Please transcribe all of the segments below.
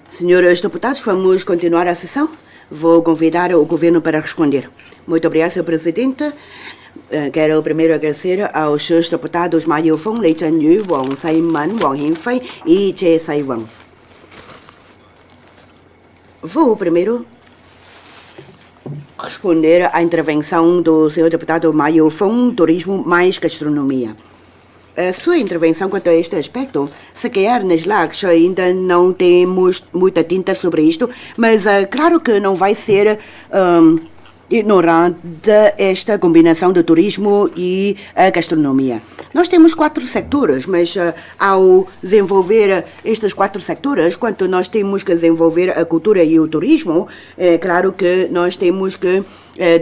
Senhores deputados, vamos continuar a sessão. Vou convidar o governo para responder. Muito obrigado, Sr. Presidente. Quero primeiro agradecer aos seus deputados Ma Youfeng, Lei Zhenyu, Wang Saiman, Wang Hinfei e Che Saiwan. Vou primeiro responder à intervenção do Sr. deputado Ma Youfeng, turismo mais gastronomia. A sua intervenção quanto a este aspecto, se calhar nas LACs ainda não temos muita tinta sobre isto, mas claro que não vai ser ignorante esta combinação de turismo e a gastronomia. Nós temos 4 sectores, mas ao desenvolver estes 4 sectores, quanto nós temos que desenvolver a cultura e o turismo, é claro que nós temos que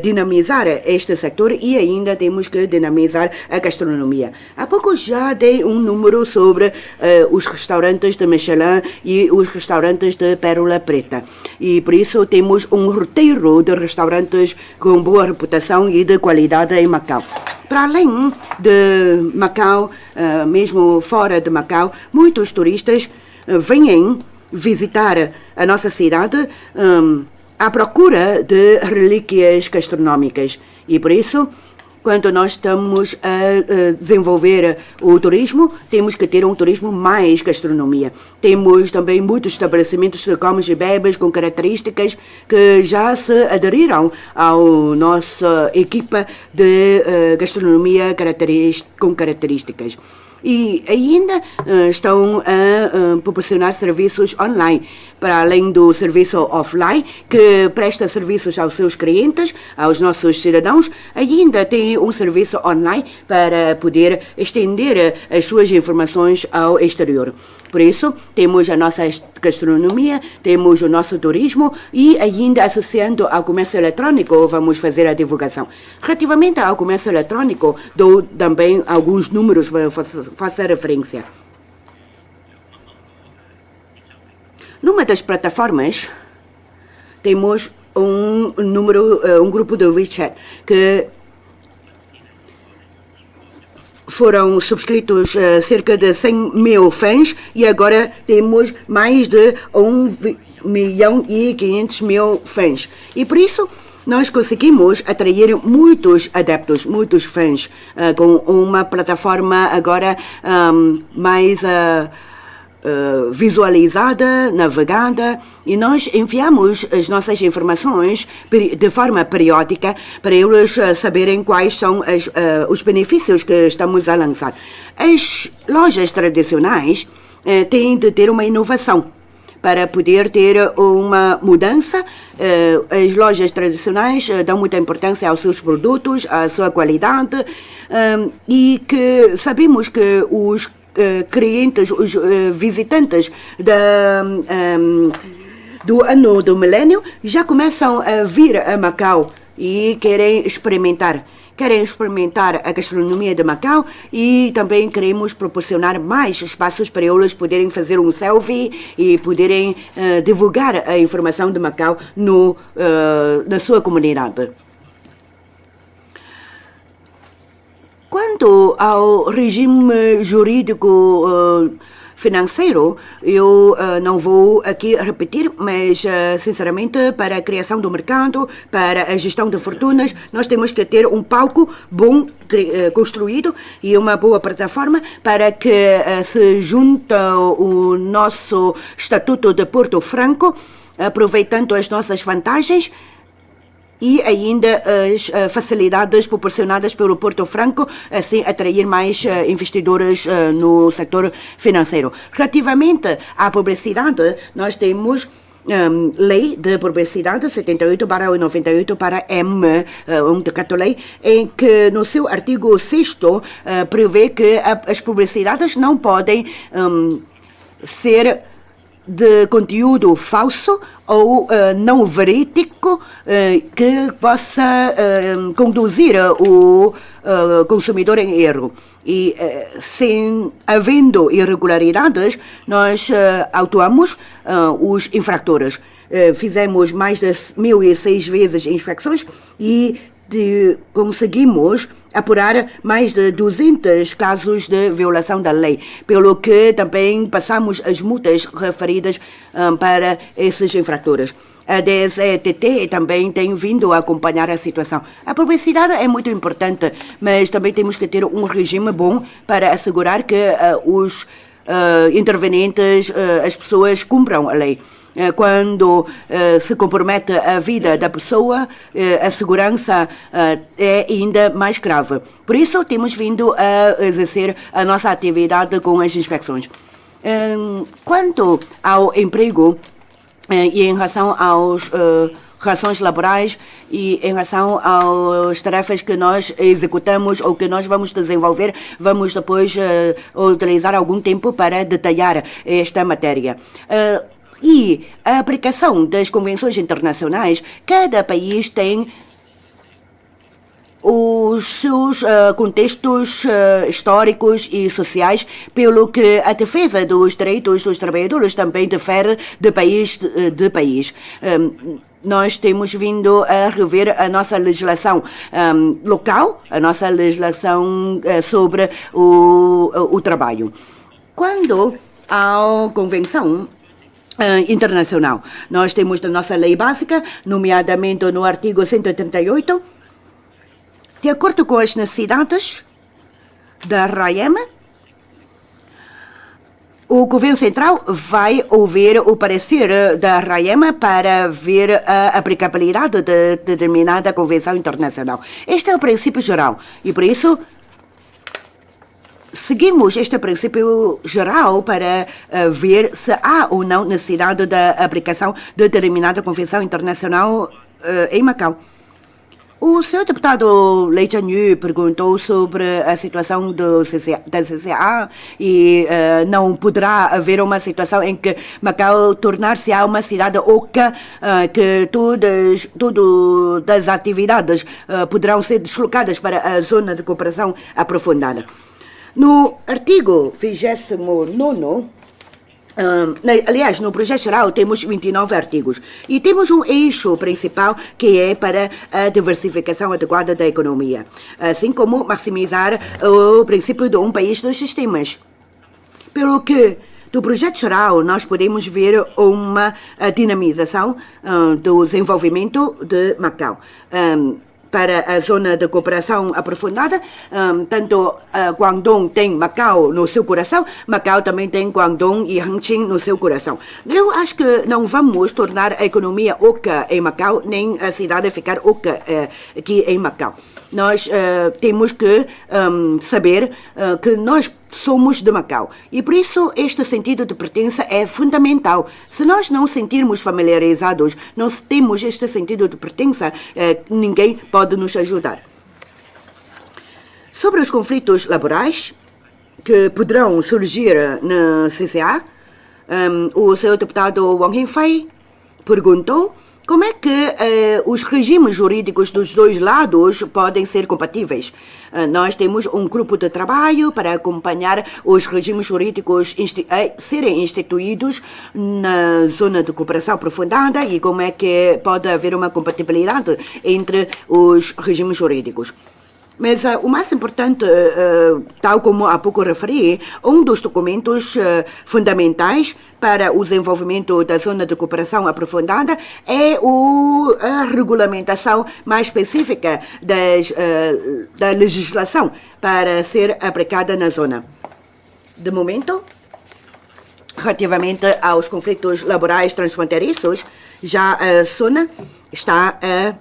dinamizar este setor e ainda temos que dinamizar a gastronomia. Há pouco já dei um número sobre os restaurantes de Michelin e os restaurantes de Pérola Preta. E por isso temos um roteiro de restaurantes com boa reputação e de qualidade em Macau. Para além de Macau, mesmo fora de Macau, muitos turistas vêm visitar a nossa cidade à procura de relíquias gastronómicas. E por isso, quando nós estamos a desenvolver o turismo, temos que ter um turismo mais gastronomia. Temos também muitos estabelecimentos de comes e bebes com características que já se aderiram à nossa equipa de gastronomia com características. E ainda estão a proporcionar serviços online, para além do serviço offline, que presta serviços aos seus clientes, aos nossos cidadãos, ainda tem um serviço online para poder estender as suas informações ao exterior. Por isso, temos a nossa gastronomia, temos o nosso turismo e ainda associando ao comércio eletrônico, vamos fazer a divulgação. Relativamente ao comércio eletrônico, dou também alguns números para fazer referência. Numa das plataformas, temos um grupo de WeChat que foram subscritos cerca de 100 mil fãs e agora temos mais de 1.500.000 fãs. E por isso nós conseguimos atrair muitos adeptos, muitos fãs, com uma plataforma agora mais visualizada, navegada, e nós enviamos as nossas informações de forma periódica para eles saberem quais são os benefícios que estamos a lançar. As lojas tradicionais têm de ter uma inovação para poder ter uma mudança. As lojas tradicionais dão muita importância aos seus produtos, à sua qualidade, e que sabemos que os clientes, os visitantes do ano do milênio já começam a vir a Macau e querem experimentar a gastronomia de Macau e também queremos proporcionar mais espaços para eles poderem fazer um selfie e poderem divulgar a informação de Macau na sua comunidade. Quanto ao regime jurídico financeiro, eu não vou aqui repetir, mas sinceramente para a criação do mercado, para a gestão de fortunas, nós temos que ter um palco bom construído e uma boa plataforma para que se junte o nosso Estatuto de Porto Franco, aproveitando as nossas vantagens e ainda as facilidades proporcionadas pelo Porto Franco, assim atrair mais investidores no setor financeiro. Relativamente à publicidade, nós temos Lei de Publicidade 78/98 para M, um decreto-lei, em que no seu artigo 6º prevê que as publicidades não podem ser de conteúdo falso ou não verídico que possa conduzir o consumidor em erro. E sem havendo irregularidades, nós autuamos os infratores. Fizemos mais de 1.006 vezes inspeções e conseguimos apurar mais de 200 casos de violação da lei, pelo que também passamos as multas referidas para esses infratores. A DSETT também tem vindo a acompanhar a situação. A publicidade é muito importante, mas também temos que ter um regime bom para assegurar que os intervenientes, as pessoas cumpram a lei. Quando se compromete a vida da pessoa, a segurança é ainda mais grave. Por isso, temos vindo a exercer a nossa atividade com as inspeções. Quanto ao emprego e em relação às relações laborais e em relação às tarefas que nós executamos ou que nós vamos desenvolver, vamos depois utilizar algum tempo para detalhar esta matéria. E a aplicação das convenções internacionais, cada país tem os seus contextos históricos e sociais, pelo que a defesa dos direitos dos trabalhadores também difere de país de país. Nós temos vindo a rever a nossa legislação local, a nossa legislação sobre o trabalho. Quando a convenção internacional, nós temos a nossa lei básica, nomeadamente no artigo 138, de acordo com as necessidades da RAEM, o Governo Central vai ouvir o parecer da RAEM para ver a aplicabilidade de determinada convenção internacional. Este é o princípio geral e, por isso, seguimos este princípio geral para ver se há ou não necessidade da aplicação de determinada convenção internacional em Macau. O senhor deputado Lei Chanyu perguntou sobre a situação da CCA e não poderá haver uma situação em que Macau tornar-se-á uma cidade oca, que todas as atividades poderão ser deslocadas para a zona de cooperação aprofundada. No artigo 29º, aliás, no projeto geral temos 29 artigos e temos um eixo principal que é para a diversificação adequada da economia, assim como maximizar o princípio de um país dos sistemas. Pelo que, do projeto geral, nós podemos ver uma dinamização do desenvolvimento de Macau. Para a zona de cooperação aprofundada, tanto Guangdong tem Macau no seu coração, Macau também tem Guangdong e Hangqin no seu coração. Eu acho que não vamos tornar a economia oca em Macau, nem a cidade ficar oca aqui em Macau. Nós temos que saber que nós somos de Macau e por isso este sentido de pertença é fundamental. Se nós não sentirmos familiarizados, não temos este sentido de pertença, ninguém pode nos ajudar. Sobre os conflitos laborais que poderão surgir na CCA, o seu deputado Wang Hengfei perguntou como é que os regimes jurídicos dos dois lados podem ser compatíveis. Nós temos um grupo de trabalho para acompanhar os regimes jurídicos serem instituídos na zona de cooperação aprofundada e como é que pode haver uma compatibilidade entre os regimes jurídicos. Mas o mais importante, tal como há pouco referi, um dos documentos fundamentais para o desenvolvimento da zona de cooperação aprofundada é a regulamentação mais específica da legislação para ser aplicada na zona. De momento, relativamente aos conflitos laborais transfronteiriços, já a zona está a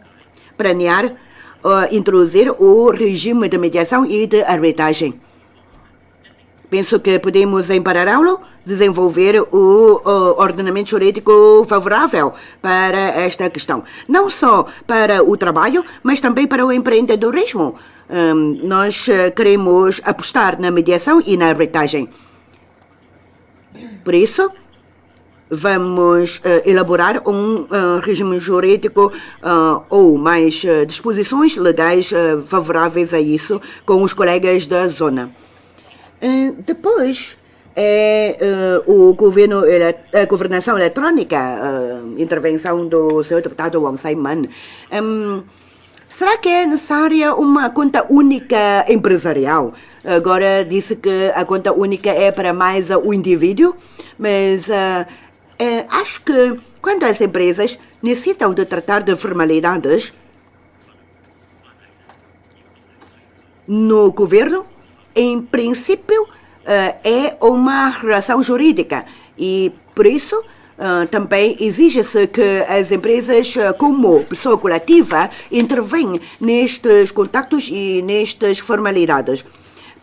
planear introduzir o regime de mediação e de arbitragem. Penso que podemos, em paralelo, desenvolver o ordenamento jurídico favorável para esta questão. Não só para o trabalho, mas também para o empreendedorismo. Nós queremos apostar na mediação e na arbitragem. Por isso, vamos elaborar um regime jurídico ou mais disposições legais favoráveis a isso com os colegas da zona. Depois, a governação eletrônica, intervenção do seu deputado Wang Saiman. Será que é necessária uma conta única empresarial? Agora disse que a conta única é para mais o indivíduo, mas acho que quando as empresas necessitam de tratar de formalidades no governo, em princípio, é uma relação jurídica e, por isso, também exige-se que as empresas, como pessoa coletiva, intervenham nestes contactos e nestas formalidades.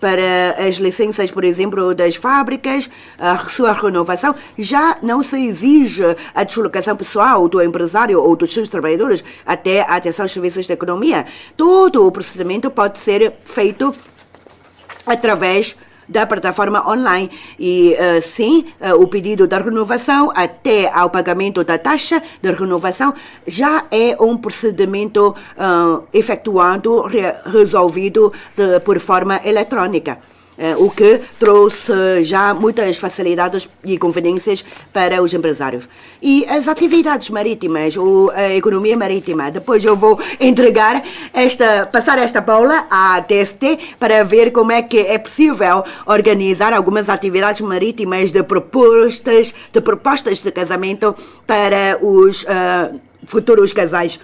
Para as licenças, por exemplo, das fábricas, a sua renovação, já não se exige a deslocação pessoal do empresário ou dos seus trabalhadores até a atenção aos serviços de economia. Todo o procedimento pode ser feito através da plataforma online e, sim, o pedido da renovação até ao pagamento da taxa de renovação já é um procedimento efetuado, resolvido por forma eletrônica. O que trouxe já muitas facilidades e conveniências para os empresários. E as atividades marítimas, ou a economia marítima, depois eu vou passar esta bola à TST para ver como é que é possível organizar algumas atividades marítimas de propostas de casamento para os futuros casais.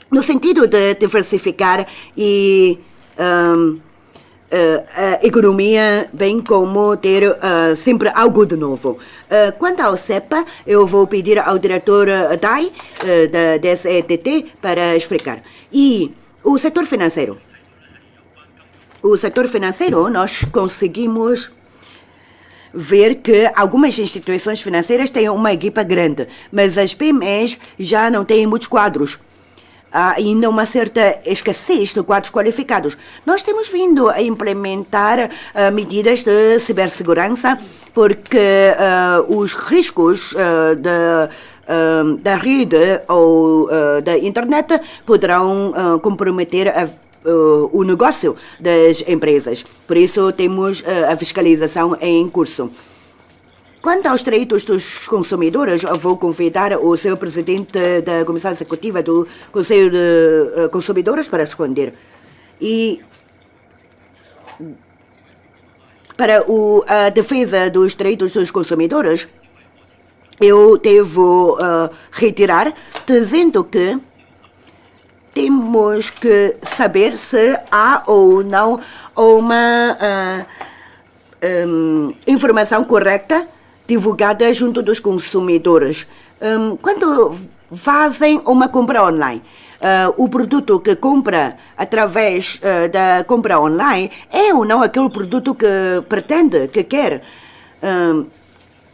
No sentido de diversificar e a economia, bem como ter sempre algo de novo. Quanto ao CEPA, eu vou pedir ao diretor Dai, da DSETT, para explicar. E o setor financeiro. Nós conseguimos ver que algumas instituições financeiras têm uma equipa grande, mas as PMEs já não têm muitos quadros. Há ainda uma certa escassez de quadros qualificados. Nós temos vindo a implementar medidas de cibersegurança porque os riscos da rede ou da internet poderão comprometer o negócio das empresas. Por isso, temos a fiscalização em curso. Quanto aos direitos dos consumidores, eu vou convidar o seu presidente da Comissão Executiva do Conselho de Consumidores para responder. E para a defesa dos direitos dos consumidores, eu devo retirar, dizendo que temos que saber se há ou não uma informação correta divulgada junto dos consumidores. Quando fazem uma compra online, o produto que compra através da compra online é ou não aquele produto que pretende, que quer.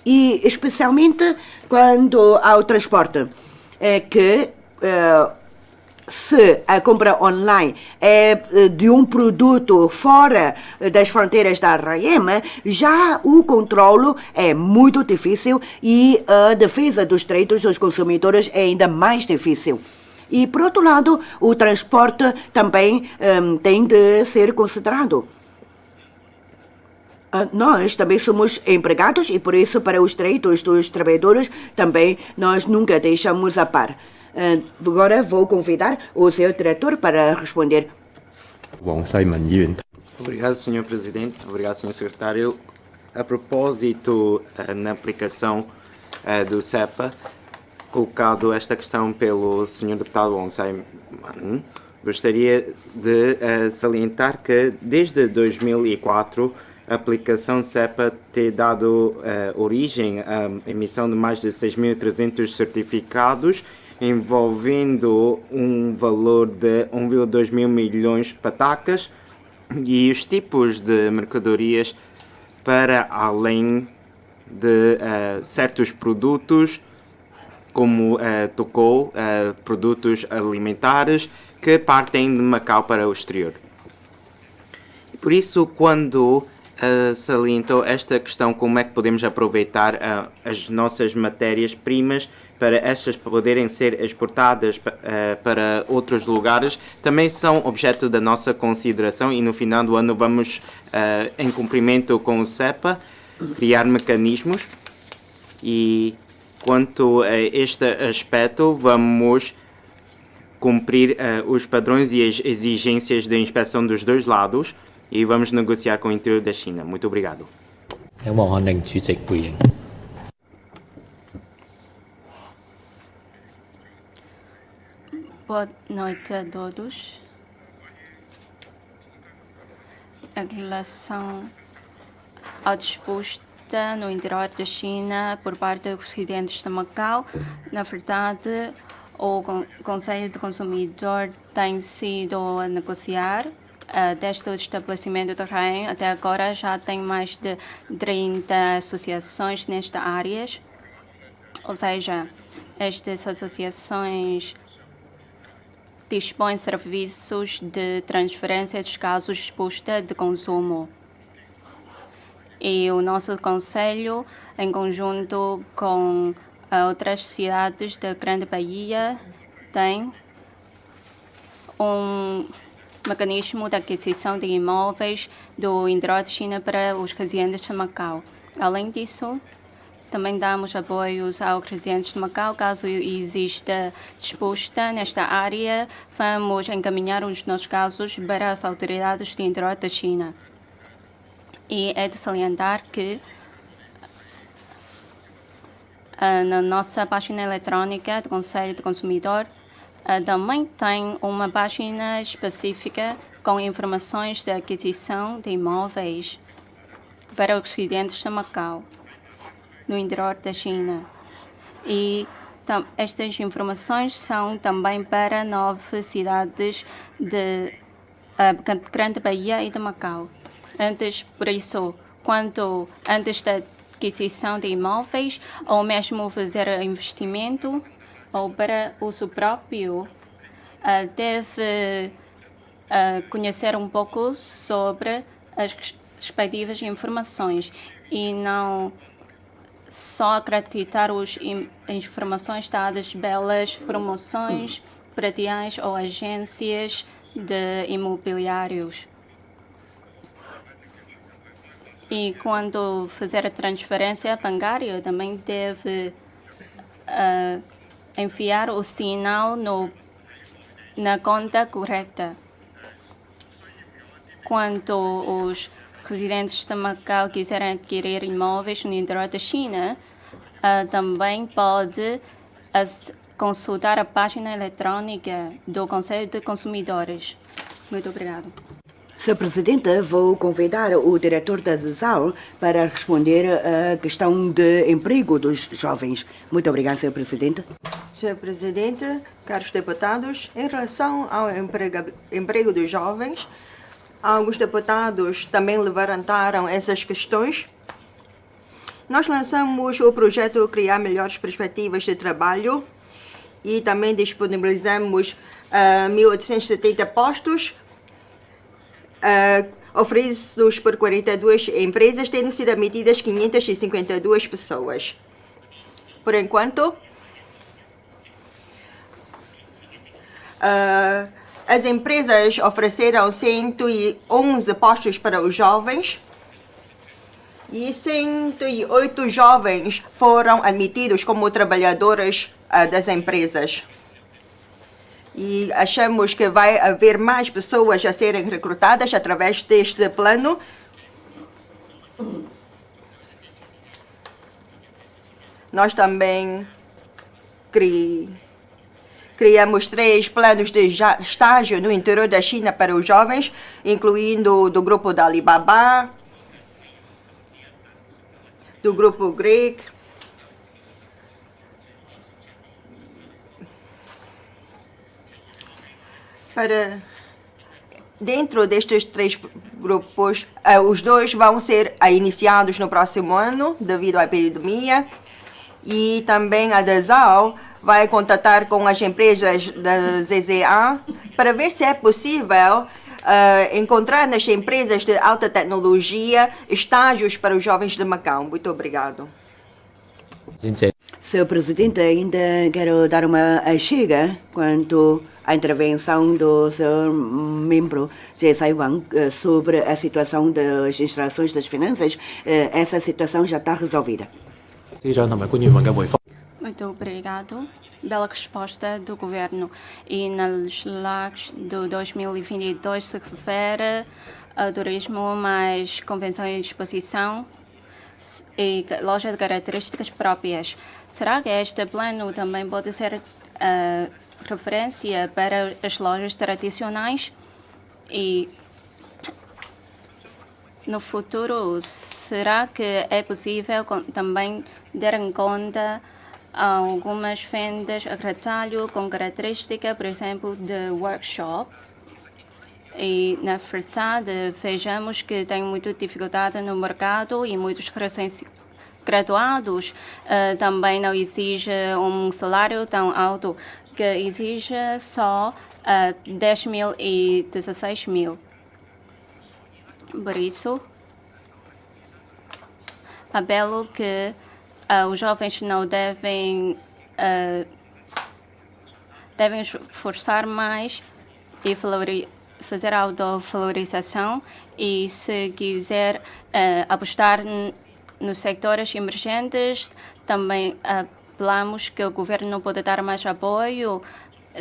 E especialmente quando há o transporte, que se a compra online é de um produto fora das fronteiras da RM, já o controlo é muito difícil e a defesa dos direitos dos consumidores é ainda mais difícil. E, por outro lado, o transporte também tem de ser considerado. Nós também somos empregados e, por isso, para os direitos dos trabalhadores, também nós nunca deixamos a par. Agora vou convidar o seu diretor para responder. Obrigado, Sr. Presidente. Obrigado, Sr. Secretário. A propósito, na aplicação do CEPA, colocado esta questão pelo Sr. Deputado Wong Sai-man, gostaria de salientar que desde 2004 a aplicação CEPA tem dado origem à emissão de mais de 6.300 certificados, envolvendo um valor de 1,2 mil milhões de patacas e os tipos de mercadorias para além de certos produtos, como tocou, produtos alimentares que partem de Macau para o exterior. E por isso, quando salientou esta questão, como é que podemos aproveitar as nossas matérias-primas para estas poderem ser exportadas para outros lugares, também são objeto da nossa consideração e no final do ano vamos, em cumprimento com o CEPA, criar mecanismos e quanto a este aspecto vamos cumprir os padrões e as exigências de inspeção dos dois lados e vamos negociar com o interior da China. Muito obrigado. 請黃漢寧主席回應。Boa noite a todos. Em relação à disputa no interior da China por parte dos residentes de Macau, na verdade, o Conselho de Consumidor tem sido a negociar desde o estabelecimento do REN. Até agora já tem mais de 30 associações nesta área, ou seja, estas associações dispõem serviços de transferência dos casos de disputa de consumo. E o nosso Conselho, em conjunto com outras cidades da Grande Bahia, tem um mecanismo de aquisição de imóveis do interior da China para os residentes de Macau. Além disso, também damos apoios aos residentes de Macau. Caso exista disputa nesta área, vamos encaminhar os nossos casos para as autoridades do interior da China. E é de salientar que na nossa página eletrônica do Conselho do Consumidor também tem uma página específica com informações de aquisição de imóveis para os residentes de Macau, no interior da China. E estas informações são também para 9 cidades de Grande Bahia e de Macau. Por isso, antes da aquisição de imóveis, ou mesmo fazer investimento, ou para uso próprio, deve conhecer um pouco sobre as respectivas informações e não só acreditar as informações dadas pelas promoções prediais ou agências de imobiliários. E quando fazer a transferência bancária, também deve enviar o sinal na conta correta. Quando os residentes de Macau quiserem adquirir imóveis no interior da China, também pode consultar a página eletrônica do Conselho de Consumidores. Muito obrigado. Sr. Presidente, vou convidar o diretor da ZESAL para responder à questão de emprego dos jovens. Muito obrigado, Sr. Presidente. Sr. Presidente, caros deputados, em relação ao emprego dos jovens, alguns deputados também levantaram essas questões. Nós lançamos o projeto Criar Melhores Perspectivas de Trabalho e também disponibilizamos 1.870 postos oferecidos por 42 empresas, tendo sido admitidas 552 pessoas. Por enquanto, as empresas ofereceram 111 postos para os jovens e 108 jovens foram admitidos como trabalhadores das empresas. E achamos que vai haver mais pessoas a serem recrutadas através deste plano. Nós também criamos 3 planos de estágio no interior da China para os jovens, incluindo do grupo da Alibaba, do grupo Greek, dentro destes 3 grupos, os 2 vão ser iniciados no próximo ano, devido à epidemia, e também a DESAL vai contatar com as empresas da ZZA para ver se é possível encontrar nas empresas de alta tecnologia estágios para os jovens de Macau. Muito obrigado. Sr. Presidente, ainda quero dar uma chega quanto à intervenção do Sr. membro Jie Sai-Wang sobre a situação das instalações das finanças. Essa situação já está resolvida. Muito obrigado. bela resposta do governo. E nas leis de 2022 se refere ao turismo mais convenção e exposição e loja de características próprias. Será que este plano também pode ser referência para as lojas tradicionais? E no futuro, será que é possível também ter em conta algumas vendas a retalho com característica, por exemplo, de workshop? E, na verdade, vejamos que tem muita dificuldade no mercado e muitos recém-graduados também não exigem um salário tão alto, que exige só 10 mil e 16 mil. Por isso, apelo que os jovens não devem esforçar mais e fazer autovalorização, e se quiser apostar nos sectores emergentes, também apelamos que o governo pode dar mais apoio,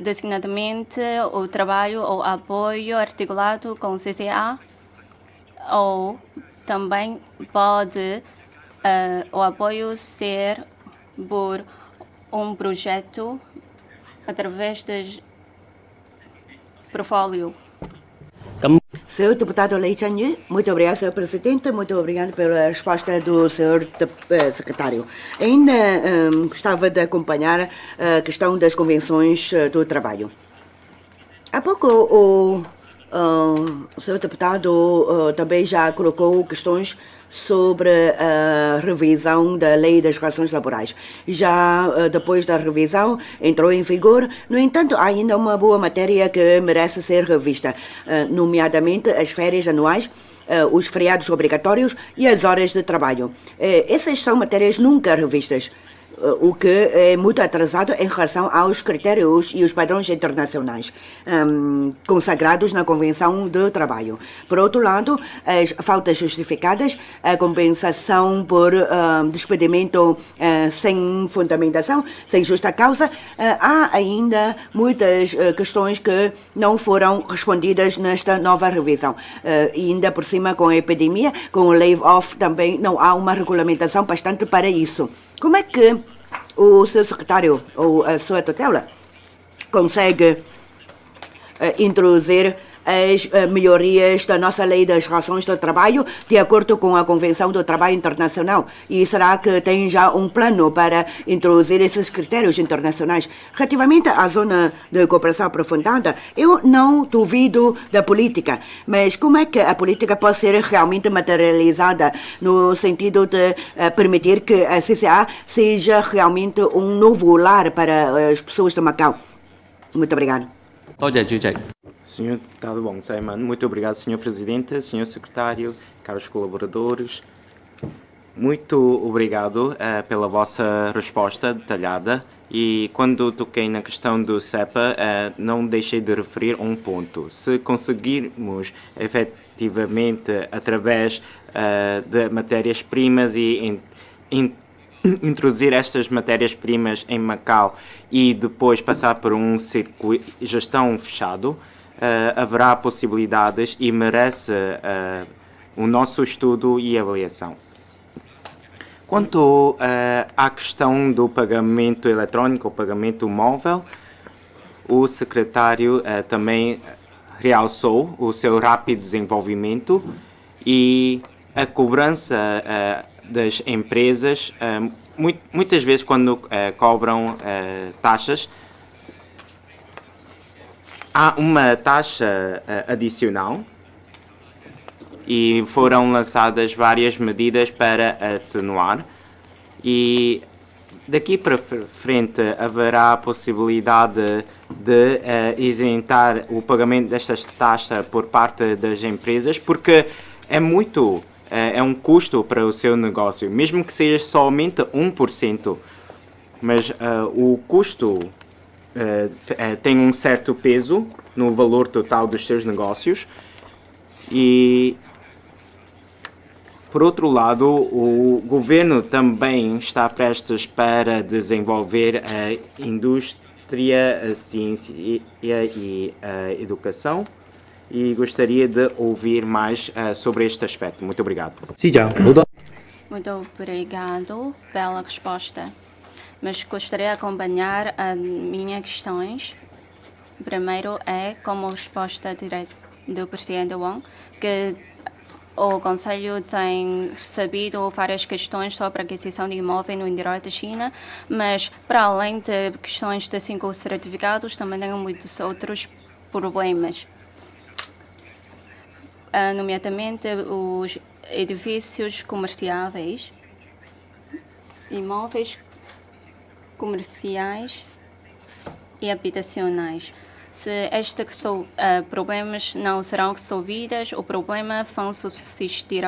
designadamente o trabalho ou apoio articulado com o CCA, ou também pode o apoio ser por um projeto através de portfólio. Senhor deputado Lei Chang, muito obrigado, senhor presidente, muito obrigado pela resposta do senhor secretário. Ainda gostava de acompanhar a questão das convenções do trabalho. Há pouco o senhor deputado também já colocou questões sobre a revisão da Lei das Relações Laborais. Já depois da revisão entrou em vigor, no entanto, há ainda uma boa matéria que merece ser revista, nomeadamente as férias anuais, os feriados obrigatórios e as horas de trabalho. Essas são matérias nunca revistas, o que é muito atrasado em relação aos critérios e os padrões internacionais consagrados na Convenção do Trabalho. Por outro lado, as faltas justificadas, a compensação por despedimento sem fundamentação, sem justa causa, há ainda muitas questões que não foram respondidas nesta nova revisão. E ainda por cima, com a epidemia, com o lay-off, também não há uma regulamentação bastante para isso. Como é que o seu secretário ou a sua tutela consegue introduzir as melhorias da nossa Lei das Relações do Trabalho de acordo com a Convenção do Trabalho Internacional? E será que tem já um plano para introduzir esses critérios internacionais? Relativamente à zona de cooperação aprofundada, eu não duvido da política, mas como é que a política pode ser realmente materializada no sentido de permitir que a CCA seja realmente um novo lar para as pessoas de Macau? Muito obrigado. 多謝主席。 Senhor Deputado Wong Sai-man, muito obrigado, Senhor Presidente, Senhor Secretário, caros colaboradores. Muito obrigado pela vossa resposta detalhada. E quando toquei na questão do CEPA, não deixei de referir um ponto. Se conseguirmos efetivamente, através de matérias-primas e introduzir estas matérias-primas em Macau e depois passar por um circuito de gestão fechado, haverá possibilidades e merece o nosso estudo e avaliação. Quanto à questão do pagamento eletrónico, o pagamento móvel, o secretário também realçou o seu rápido desenvolvimento e a cobrança das empresas, muitas vezes quando cobram taxas, há uma taxa adicional e foram lançadas várias medidas para atenuar, e daqui para frente haverá a possibilidade de isentar o pagamento destas taxas por parte das empresas, porque é um custo para o seu negócio, mesmo que seja somente 1%, mas o custo tem um certo peso no valor total dos seus negócios, e Por outro lado, o governo também está prestes para desenvolver a indústria, a ciência e a educação e gostaria de ouvir mais sobre este aspecto. Muito obrigado. Muito obrigado pela resposta. Mas gostaria de acompanhar as minhas questões. Primeiro é, como resposta direta do presidente Wong, que o Conselho tem recebido várias questões sobre a aquisição de imóveis no interior da China, mas para além de questões de 5 certificados, também tem muitos outros problemas. Nomeadamente os edifícios comerciais, imóveis comerciais e habitacionais. Se estes problemas não serão resolvidos, o problema vão subsistir.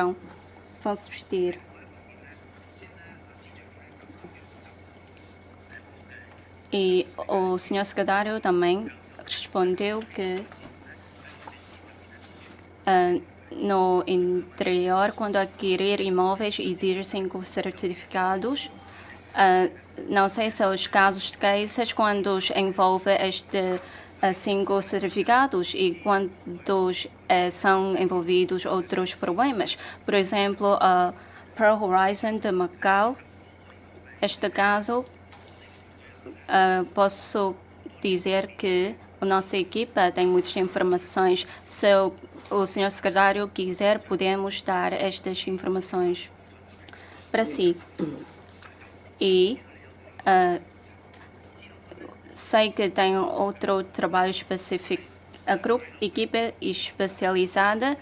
E o senhor secretário também respondeu que no interior, quando adquirir imóveis, exige 5 certificados. Não sei se os casos de cases, quando envolve este 5 certificados e quantos são envolvidos outros problemas. Por exemplo, a Pearl Horizon de Macau. Este caso, posso dizer que a nossa equipa tem muitas informações. Se o senhor secretário quiser, podemos dar estas informações para si. E sei que tem outro trabalho específico, a equipe especializada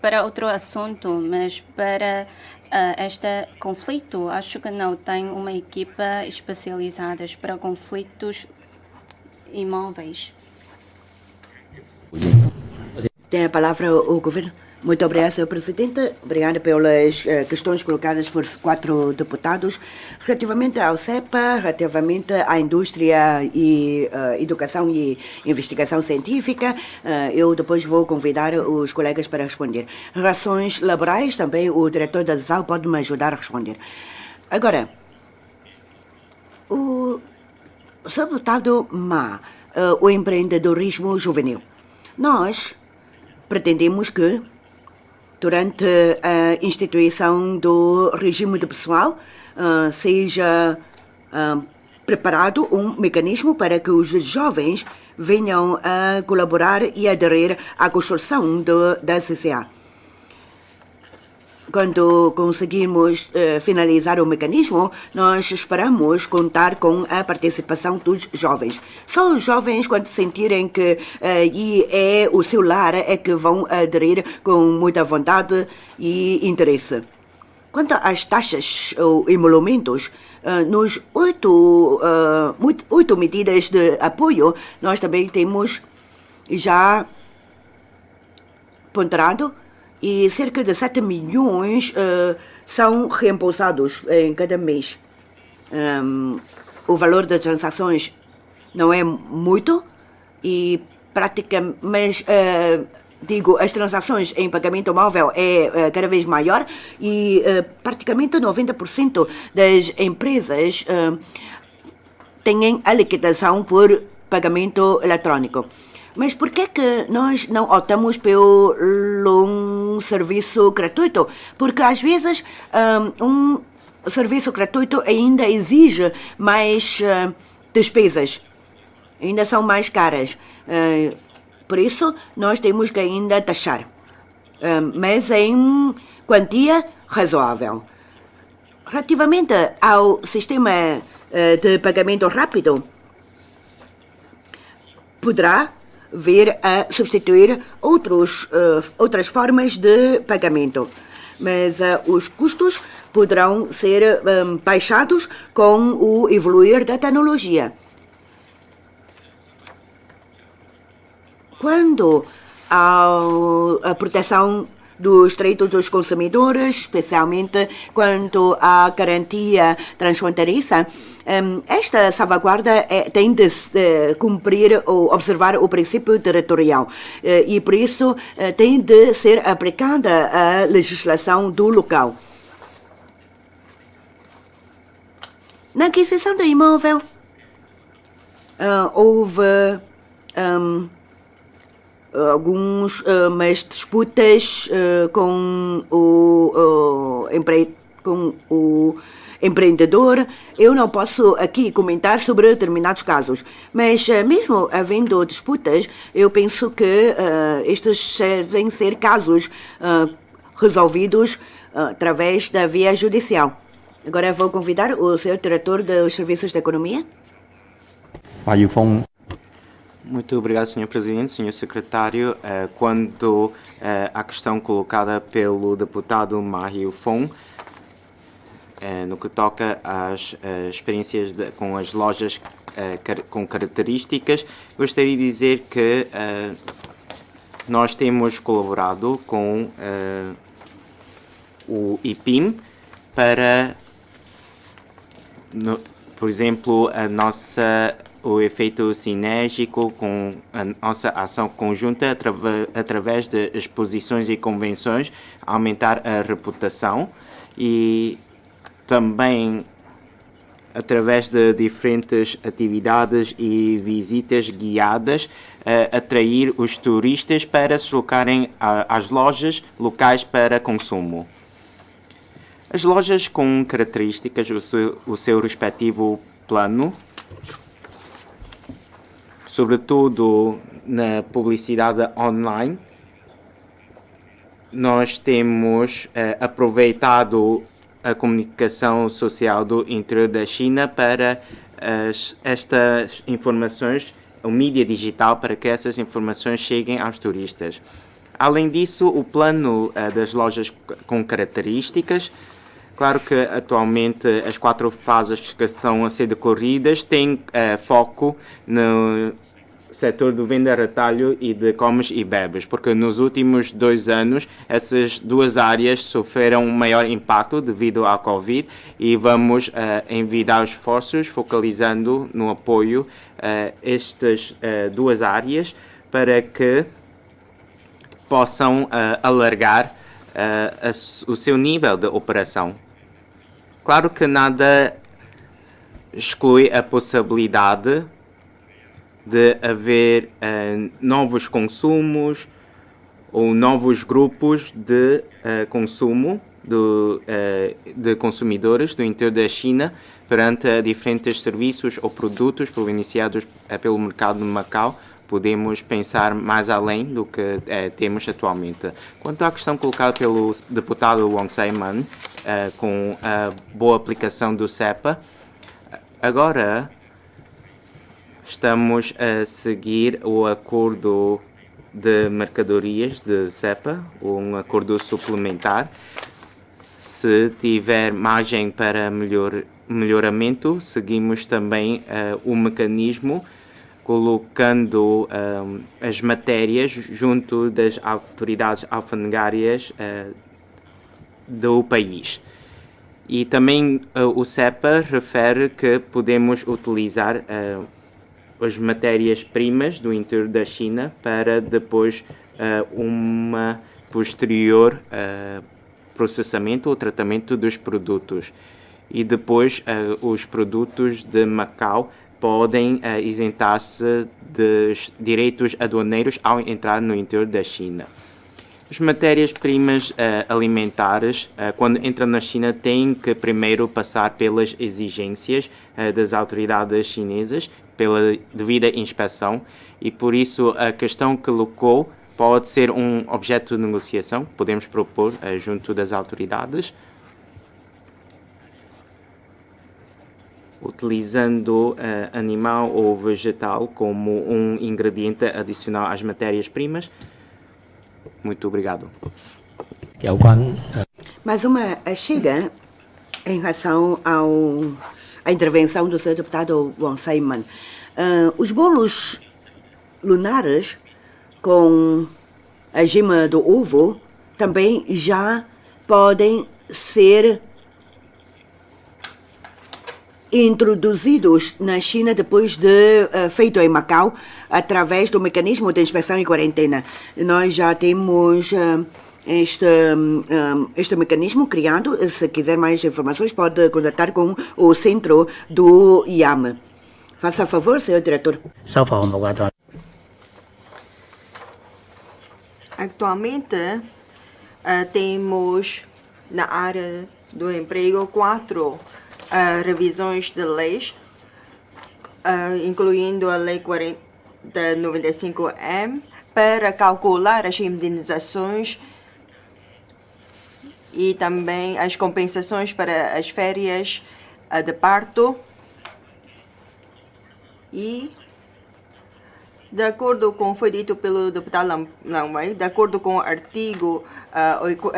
para outro assunto, mas para este conflito, acho que não tem uma equipa especializada para conflitos imóveis. Tem a palavra o governo. Muito obrigada, Sr. Presidente. Obrigada pelas questões colocadas por 4 deputados. Relativamente ao CEPA, relativamente à indústria e educação e investigação científica, eu depois vou convidar os colegas para responder. Relações laborais, também o diretor da ZAL pode me ajudar a responder. Agora, o deputado Ma, o empreendedorismo juvenil. Nós pretendemos que durante a instituição do regime de pessoal, seja preparado um mecanismo para que os jovens venham a colaborar e aderir à construção da CCA. Quando conseguirmos finalizar o mecanismo, nós esperamos contar com a participação dos jovens. Só os jovens, quando sentirem que é o seu lar, é que vão aderir com muita vontade e interesse. Quanto às taxas ou emolumentos, nos 8 medidas de apoio, nós também temos já ponderado e cerca de 7 milhões são reembolsados em cada mês. O valor das transações não é muito e praticamente, as transações em pagamento móvel é cada vez maior e praticamente 90% das empresas têm a liquidação por pagamento eletrônico. Mas por que nós não optamos pelo serviço gratuito? Porque às vezes um serviço gratuito ainda exige mais despesas, ainda são mais caras. Por isso, nós temos que ainda taxar, mas em quantia razoável. Relativamente ao sistema de pagamento rápido, poderá vir a substituir outras formas de pagamento, mas os custos poderão ser baixados com o evoluir da tecnologia. Quando a proteção dos direitos dos consumidores, especialmente quanto à garantia transfronteiriça. Esta salvaguarda tem de cumprir ou observar o princípio territorial e, por isso, tem de ser aplicada a legislação do local. Na aquisição do imóvel, houve algumas disputas com o empreendedor. Eu não posso aqui comentar sobre determinados casos, mas mesmo havendo disputas, eu penso que estes devem ser casos resolvidos através da via judicial. Agora vou convidar o senhor diretor dos Serviços de Economia. Muito obrigado, Sr. Presidente, Sr. Secretário. Quanto à questão colocada pelo deputado Ma Yu-fong, no que toca às experiências com as lojas com características, gostaria de dizer que nós temos colaborado com o IPIM para, por exemplo, o efeito sinérgico com a nossa ação conjunta através de exposições e convenções, aumentar a reputação e também através de diferentes atividades e visitas guiadas, atrair os turistas para se deslocarem às lojas locais para consumo. As lojas com características, o seu respectivo plano, sobretudo na publicidade online, nós temos aproveitado a comunicação social do interior da China para estas informações, a mídia digital, para que essas informações cheguem aos turistas. Além disso, o plano das lojas com características, claro que atualmente as 4 fases que estão a ser decorridas têm foco no setor do venda a retalho e de comes e bebes, porque nos últimos 2 anos essas 2 áreas sofreram um maior impacto devido à Covid e vamos envidar esforços focalizando no apoio a estas 2 áreas para que possam alargar o seu nível de operação. Claro que nada exclui a possibilidade de haver novos consumos ou novos grupos de consumo de consumidores do interior da China perante diferentes serviços ou produtos provenientes pelo mercado de Macau. Podemos pensar mais além do que temos atualmente. Quanto à questão colocada pelo deputado Wong Sai-man, com a boa aplicação do CEPA, agora estamos a seguir o acordo de mercadorias de CEPA, um acordo suplementar. Se tiver margem para melhoramento, seguimos também o mecanismo colocando as matérias junto das autoridades alfandegárias do país. E também o CEPA refere que podemos utilizar as matérias-primas do interior da China para depois uma posterior processamento ou tratamento dos produtos. E depois os produtos de Macau podem isentar-se dos direitos aduaneiros ao entrar no interior da China. As matérias-primas alimentares, quando entram na China, têm que primeiro passar pelas exigências das autoridades chinesas, pela devida inspeção, e por isso a questão que colocou pode ser um objeto de negociação que podemos propor junto das autoridades, utilizando animal ou vegetal como um ingrediente adicional às matérias-primas. Muito obrigado. Mais uma chega em relação à intervenção do Sr. Deputado Wong Sai-man. Os bolos lunares com a gema do ovo também já podem ser introduzidos na China depois de feito em Macau, através do mecanismo de inspeção e quarentena. Nós já temos este mecanismo criado. Se quiser mais informações, pode contatar com o centro do IAM. Faça favor, senhor diretor. Atualmente, temos na área do emprego 4 revisões de leis, incluindo a Lei 4095-M, para calcular as indenizações e também as compensações para as férias de parto. E, de acordo com o que foi dito pelo deputado Langwei, de acordo com o artigo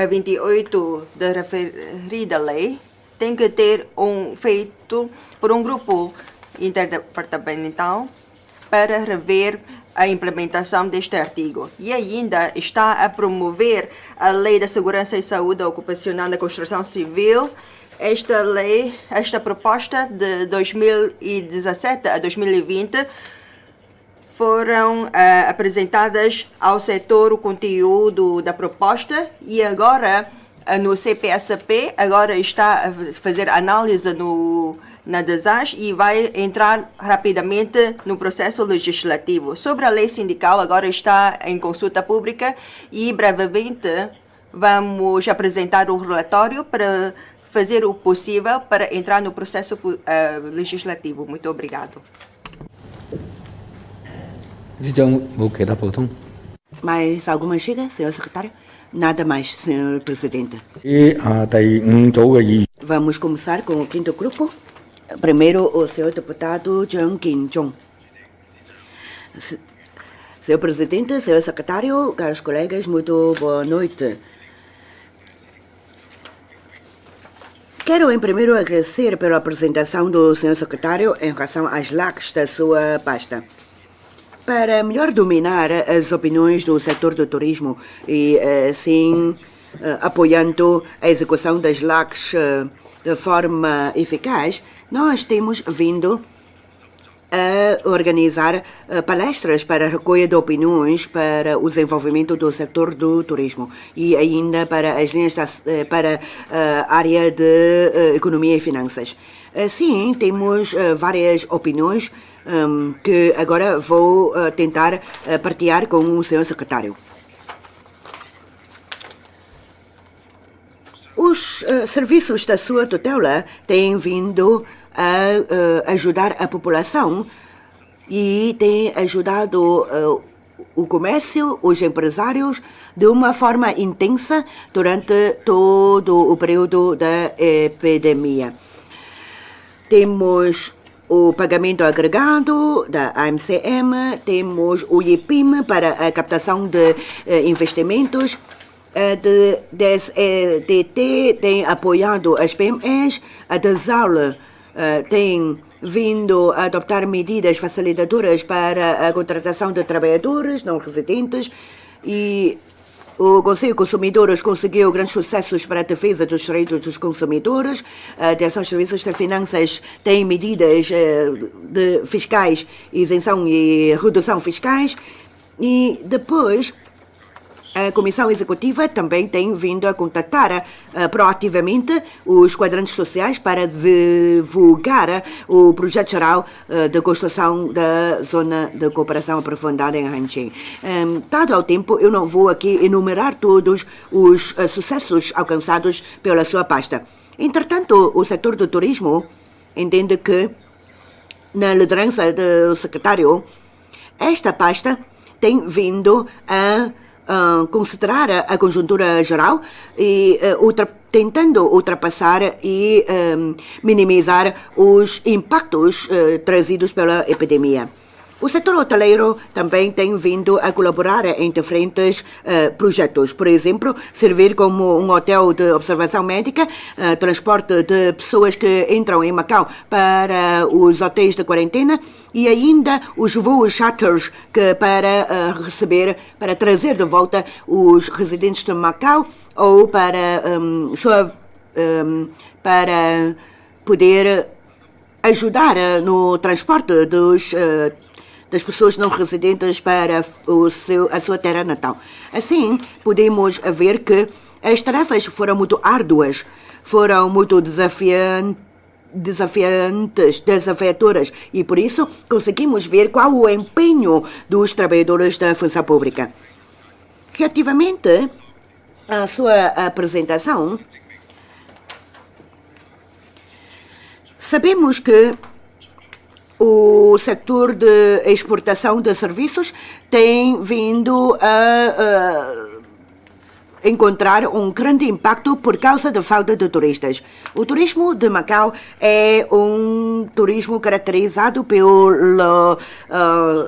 28 da referida lei, tem que ter feito por um grupo interdepartamental para rever a implementação deste artigo. E ainda está a promover a Lei da Segurança e Saúde Ocupacional na Construção Civil. Esta lei, esta proposta de 2017 a 2020, foram apresentadas ao setor o conteúdo da proposta e agora no CPSP, agora está a fazer análise na DESAS e vai entrar rapidamente no processo legislativo. Sobre a lei sindical, agora está em consulta pública e brevemente vamos apresentar o relatório para fazer o possível para entrar no processo legislativo. Muito obrigado. Mais alguma chega, senhor secretário? Nada mais, senhor presidente. Vamos começar com o quinto grupo. Primeiro, o senhor deputado Zhang Qinzhong. Senhor presidente, senhor secretário, caros colegas, muito boa noite. Quero, em primeiro, agradecer pela apresentação do senhor secretário em relação às LACs da sua pasta. Para melhor dominar as opiniões do setor do turismo e, assim, apoiando a execução das LACs de forma eficaz, nós temos vindo a organizar palestras para a recolha de opiniões para o desenvolvimento do setor do turismo e ainda para as linhas para a área de economia e finanças. Sim, temos várias opiniões que agora vou tentar partilhar com o senhor secretário. Os serviços da sua tutela têm vindo a ajudar a população e têm ajudado o comércio, os empresários, de uma forma intensa durante todo o período da epidemia. Temos o pagamento agregado da AMCM, temos o IPIM para a captação de investimentos, a DSEDT tem apoiado as PMEs, a DESAL tem vindo a adoptar medidas facilitadoras para a contratação de trabalhadores não residentes e o Conselho de Consumidores conseguiu grandes sucessos para a defesa dos direitos dos consumidores. A Direção de Serviços de Finanças tem medidas de fiscais, isenção e redução fiscais. E depois, a Comissão Executiva também tem vindo a contatar proativamente os quadrantes sociais para divulgar o projeto geral de construção da Zona de Cooperação Aprofundada em Hanqing. Dado ao tempo, eu não vou aqui enumerar todos os sucessos alcançados pela sua pasta. Entretanto, o setor do turismo entende que, na liderança do secretário, esta pasta tem vindo a considerar a conjuntura geral e tentando ultrapassar e minimizar os impactos trazidos pela epidemia. O setor hoteleiro também tem vindo a colaborar em diferentes projetos. Por exemplo, servir como um hotel de observação médica, transporte de pessoas que entram em Macau para os hotéis de quarentena e ainda os voos charters para trazer de volta os residentes de Macau ou para poder ajudar no transporte das pessoas não residentes para a sua terra natal. Assim, podemos ver que as tarefas foram muito árduas, foram muito desafiadoras e por isso conseguimos ver qual o empenho dos trabalhadores da função pública. Relativamente à sua apresentação, sabemos que o setor de exportação de serviços tem vindo a encontrar um grande impacto por causa da falta de turistas. O turismo de Macau é um turismo caracterizado pela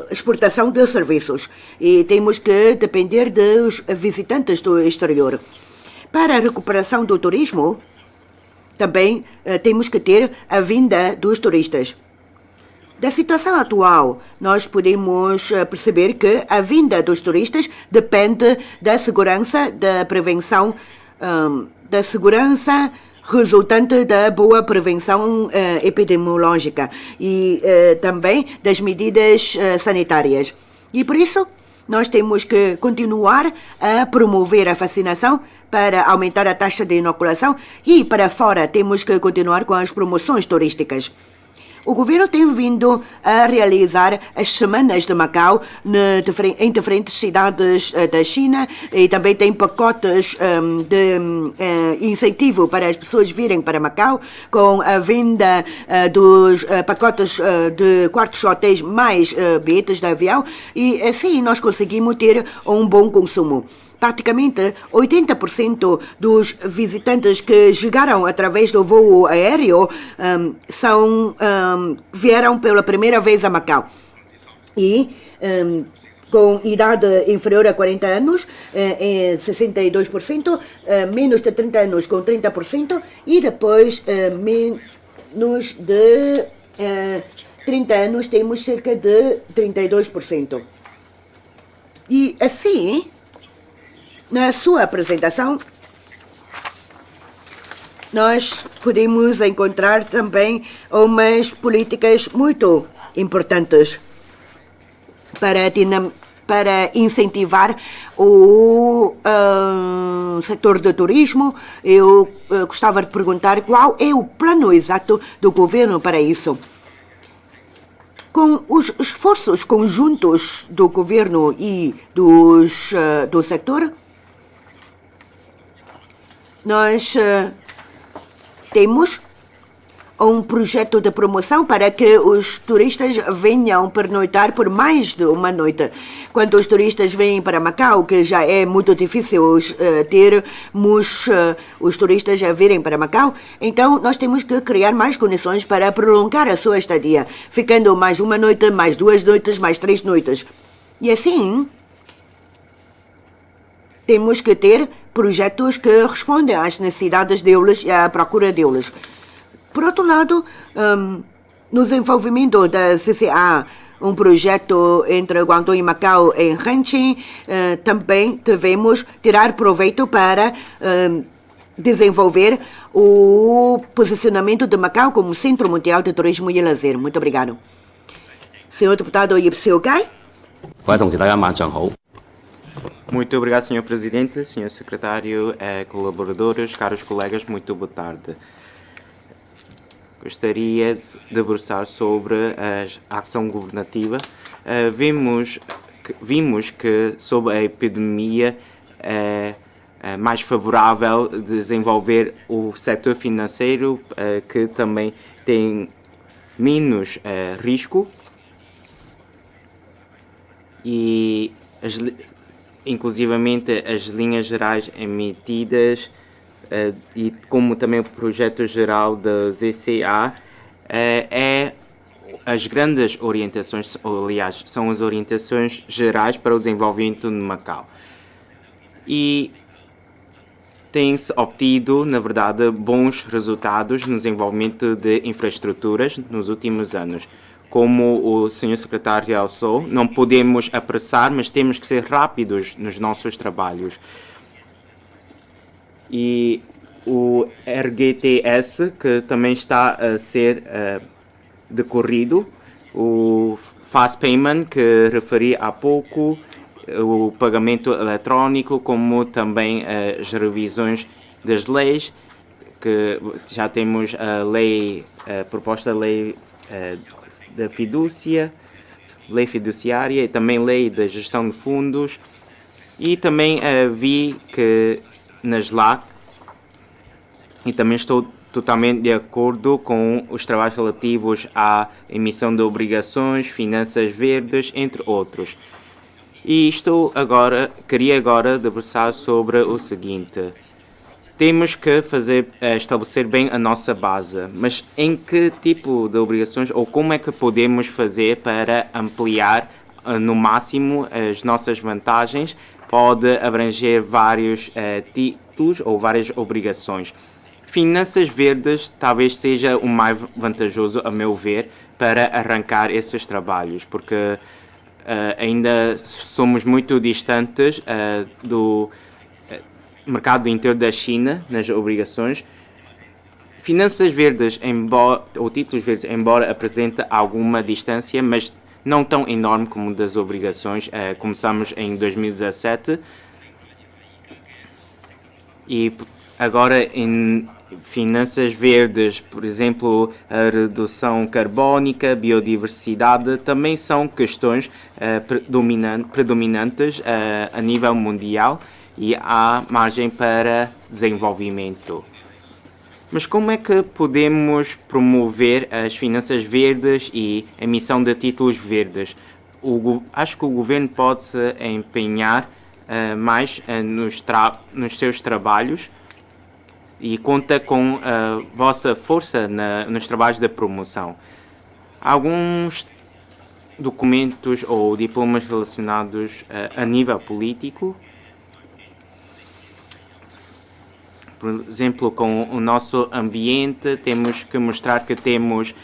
exportação de serviços e temos que depender dos visitantes do exterior. Para a recuperação do turismo, também temos que ter a vinda dos turistas. Da situação atual, nós podemos perceber que a vinda dos turistas depende da segurança, da prevenção, da segurança resultante da boa prevenção epidemiológica e também das medidas sanitárias. E por isso, nós temos que continuar a promover a vacinação para aumentar a taxa de inoculação e para fora temos que continuar com as promoções turísticas. O governo tem vindo a realizar as Semanas de Macau em diferentes cidades da China e também tem pacotes de incentivo para as pessoas virem para Macau, com a venda dos pacotes de quartos de hotéis mais bilhetes de avião e assim nós conseguimos ter um bom consumo. Praticamente 80% dos visitantes que chegaram através do voo aéreo vieram pela primeira vez a Macau. E com idade inferior a 40 anos, 62%, menos de 30 anos com 30% e depois menos de 30 anos temos cerca de 32%. E assim, na sua apresentação, nós podemos encontrar também umas políticas muito importantes para incentivar o setor do turismo. Eu gostava de perguntar qual é o plano exato do governo para isso. Com os esforços conjuntos do governo e do setor, nós temos um projeto de promoção para que os turistas venham pernoitar por mais de uma noite. Quando os turistas vêm para Macau, que já é muito difícil termos os turistas a virem para Macau, então nós temos que criar mais condições para prolongar a sua estadia, ficando mais uma noite, mais 2 noites, mais 3 noites. E assim, temos que ter projetos que respondem às necessidades deles e à procura deles. Por outro lado, no desenvolvimento da CCA, um projeto entre Guangdong e Macau em Hengqin, também devemos tirar proveito para desenvolver o posicionamento de Macau como Centro Mundial de Turismo e Lazer. Muito obrigado. Senhor deputado Yip Siu Kai. Muito obrigado, Sr. Presidente, Sr. Secretário, colaboradores, caros colegas, muito boa tarde. Gostaria de debruçar sobre a ação governativa. Vimos que, sob a epidemia, é mais favorável desenvolver o setor financeiro, que também tem menos risco e inclusivamente as linhas gerais emitidas e como também o projeto geral da ZCA é as grandes orientações, ou, aliás, são as orientações gerais para o desenvolvimento de Macau. E tem-se obtido, na verdade, bons resultados no desenvolvimento de infraestruturas nos últimos anos. Como o Sr. Secretário realçou, não podemos apressar, mas temos que ser rápidos nos nossos trabalhos. E o RGTS, que também está a ser decorrido, o Fast Payment, que referi há pouco, o pagamento eletrónico, como também as revisões das leis, que já temos a proposta de lei da fidúcia, lei fiduciária e também lei da gestão de fundos, e também vi que nas LAC, e também estou totalmente de acordo com os trabalhos relativos à emissão de obrigações, finanças verdes, entre outros. E queria agora debruçar sobre o seguinte. Temos que estabelecer bem a nossa base, mas em que tipo de obrigações ou como é que podemos fazer para ampliar no máximo as nossas vantagens? Pode abranger vários títulos ou várias obrigações. Finanças verdes talvez seja o mais vantajoso, a meu ver, para arrancar esses trabalhos, porque ainda somos muito distantes do mercado interior da China nas obrigações. Finanças verdes, ou títulos verdes, embora apresente alguma distância, mas não tão enorme como das obrigações. Começamos em 2017 e agora em finanças verdes, por exemplo, a redução carbónica, biodiversidade, também são questões predominantes a nível mundial e há margem para desenvolvimento. Mas como é que podemos promover as finanças verdes e a emissão de títulos verdes? Acho que o governo pode se empenhar mais nos seus trabalhos e conta com a vossa força nos trabalhos de promoção. Alguns documentos ou diplomas relacionados a nível político, por exemplo, com o nosso ambiente, temos que mostrar que temos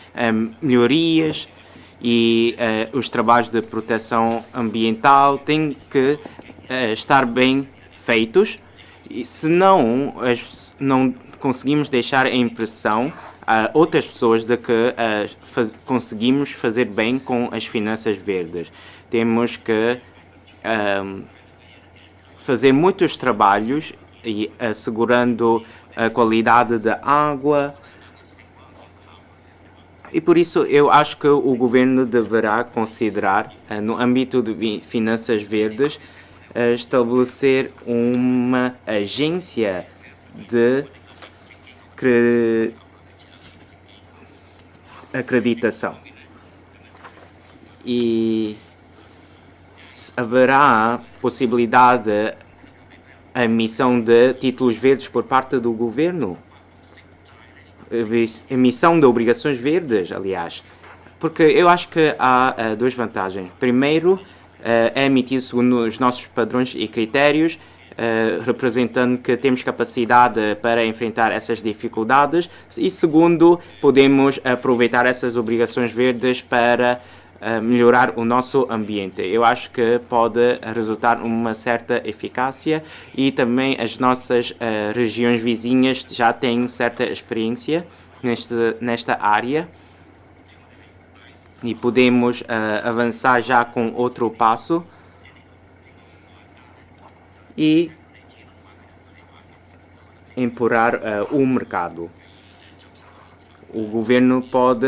melhorias e os trabalhos de proteção ambiental têm que estar bem feitos. E se não conseguimos deixar a impressão a outras pessoas de que conseguimos fazer bem com as finanças verdes. Temos que fazer muitos trabalhos e assegurando a qualidade da água. E por isso eu acho que o governo deverá considerar, no âmbito de finanças verdes, estabelecer uma agência de acreditação. E haverá possibilidade de emissão de títulos verdes por parte do governo? Emissão de obrigações verdes, aliás. Porque eu acho que há duas vantagens. Primeiro, é emitido segundo os nossos padrões e critérios, representando que temos capacidade para enfrentar essas dificuldades. E segundo, podemos aproveitar essas obrigações verdes para melhorar o nosso ambiente. Eu acho que pode resultar uma certa eficácia e também as nossas regiões vizinhas já têm certa experiência nesta área e podemos avançar já com outro passo e empurrar o mercado. O governo pode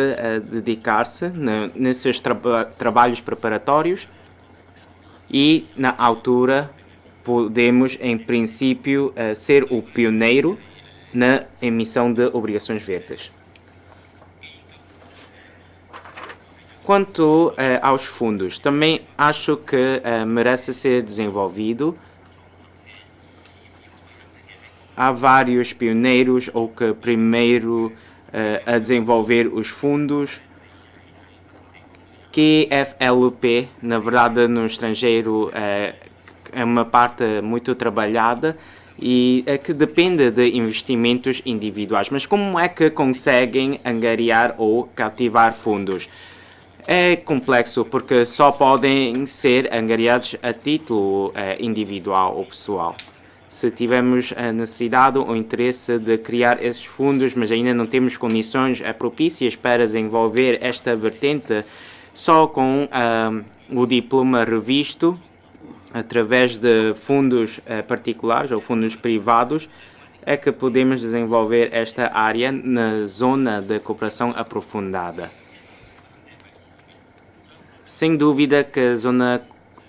dedicar-se nesses trabalhos preparatórios e, na altura, podemos, em princípio, ser o pioneiro na emissão de obrigações verdes. Quanto aos fundos, também acho que merece ser desenvolvido. Há vários pioneiros ou que primeiro a desenvolver os fundos QFLP, na verdade, no estrangeiro é uma parte muito trabalhada e é que depende de investimentos individuais. Mas como é que conseguem angariar ou cativar fundos? É complexo porque só podem ser angariados a título individual ou pessoal. Se tivermos a necessidade ou interesse de criar esses fundos, mas ainda não temos condições propícias para desenvolver esta vertente, só com o diploma revisto, através de fundos particulares ou fundos privados, é que podemos desenvolver esta área na zona de cooperação aprofundada. Sem dúvida que a zona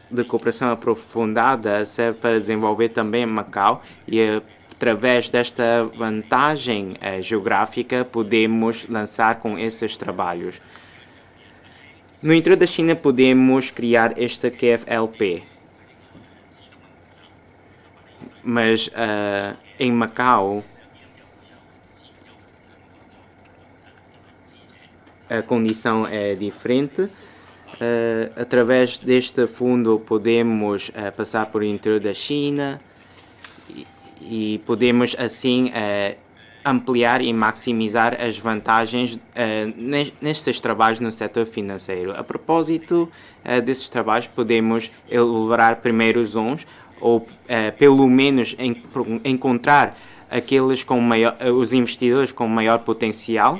de cooperação aprofundada serve para desenvolver também Macau e através desta vantagem geográfica podemos lançar com esses trabalhos. No interior da China podemos criar esta QFLP, mas em Macau a condição é diferente. Através deste fundo podemos passar por interior da China e podemos assim ampliar e maximizar as vantagens nestes trabalhos no setor financeiro. A propósito desses trabalhos, podemos elaborar primeiros uns ou pelo menos encontrar aqueles com os investidores com maior potencial.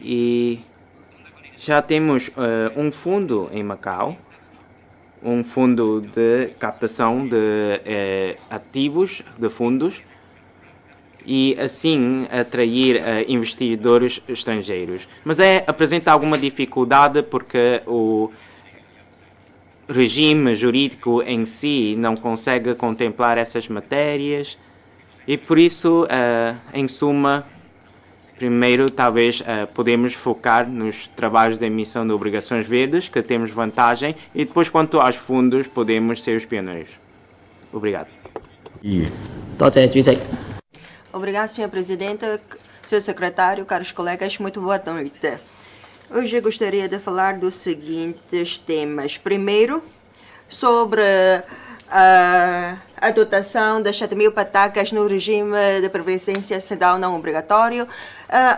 E já temos um fundo em Macau, um fundo de captação de ativos, de fundos, e assim atrair investidores estrangeiros. Mas apresenta alguma dificuldade porque o regime jurídico em si não consegue contemplar essas matérias e por isso, em suma, primeiro, talvez podemos focar nos trabalhos de emissão de obrigações verdes, que temos vantagem, e depois, quanto aos fundos, podemos ser os pioneiros. Obrigado. 多謝主席。 Obrigado, Sr. Presidente, Sr. Secretário, caros colegas, muito boa noite. Hoje eu gostaria de falar dos seguintes temas. Primeiro, sobre a dotação das 7.000 patacas no regime de previdência social não obrigatório.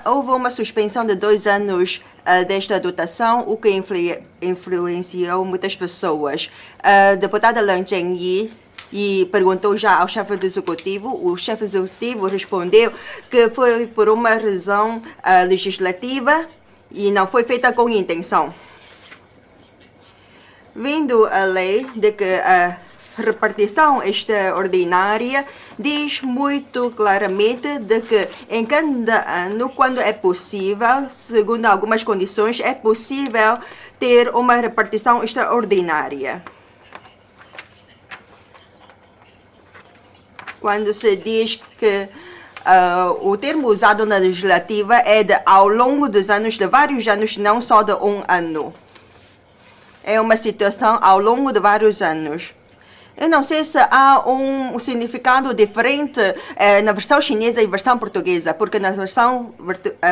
Houve uma suspensão de 2 anos desta dotação, o que influenciou muitas pessoas. A deputada Lan Zhengyi perguntou já ao chefe do executivo. O chefe executivo respondeu que foi por uma razão legislativa e não foi feita com intenção. Vendo a lei de que a repartição extraordinária diz muito claramente de que em cada ano, quando é possível, segundo algumas condições, é possível ter uma repartição extraordinária. Quando se diz que o termo usado na legislativa é de ao longo dos anos, de vários anos, não só de um ano. É uma situação ao longo de vários anos. Eu não sei se há um significado diferente na versão chinesa e versão portuguesa, porque na versão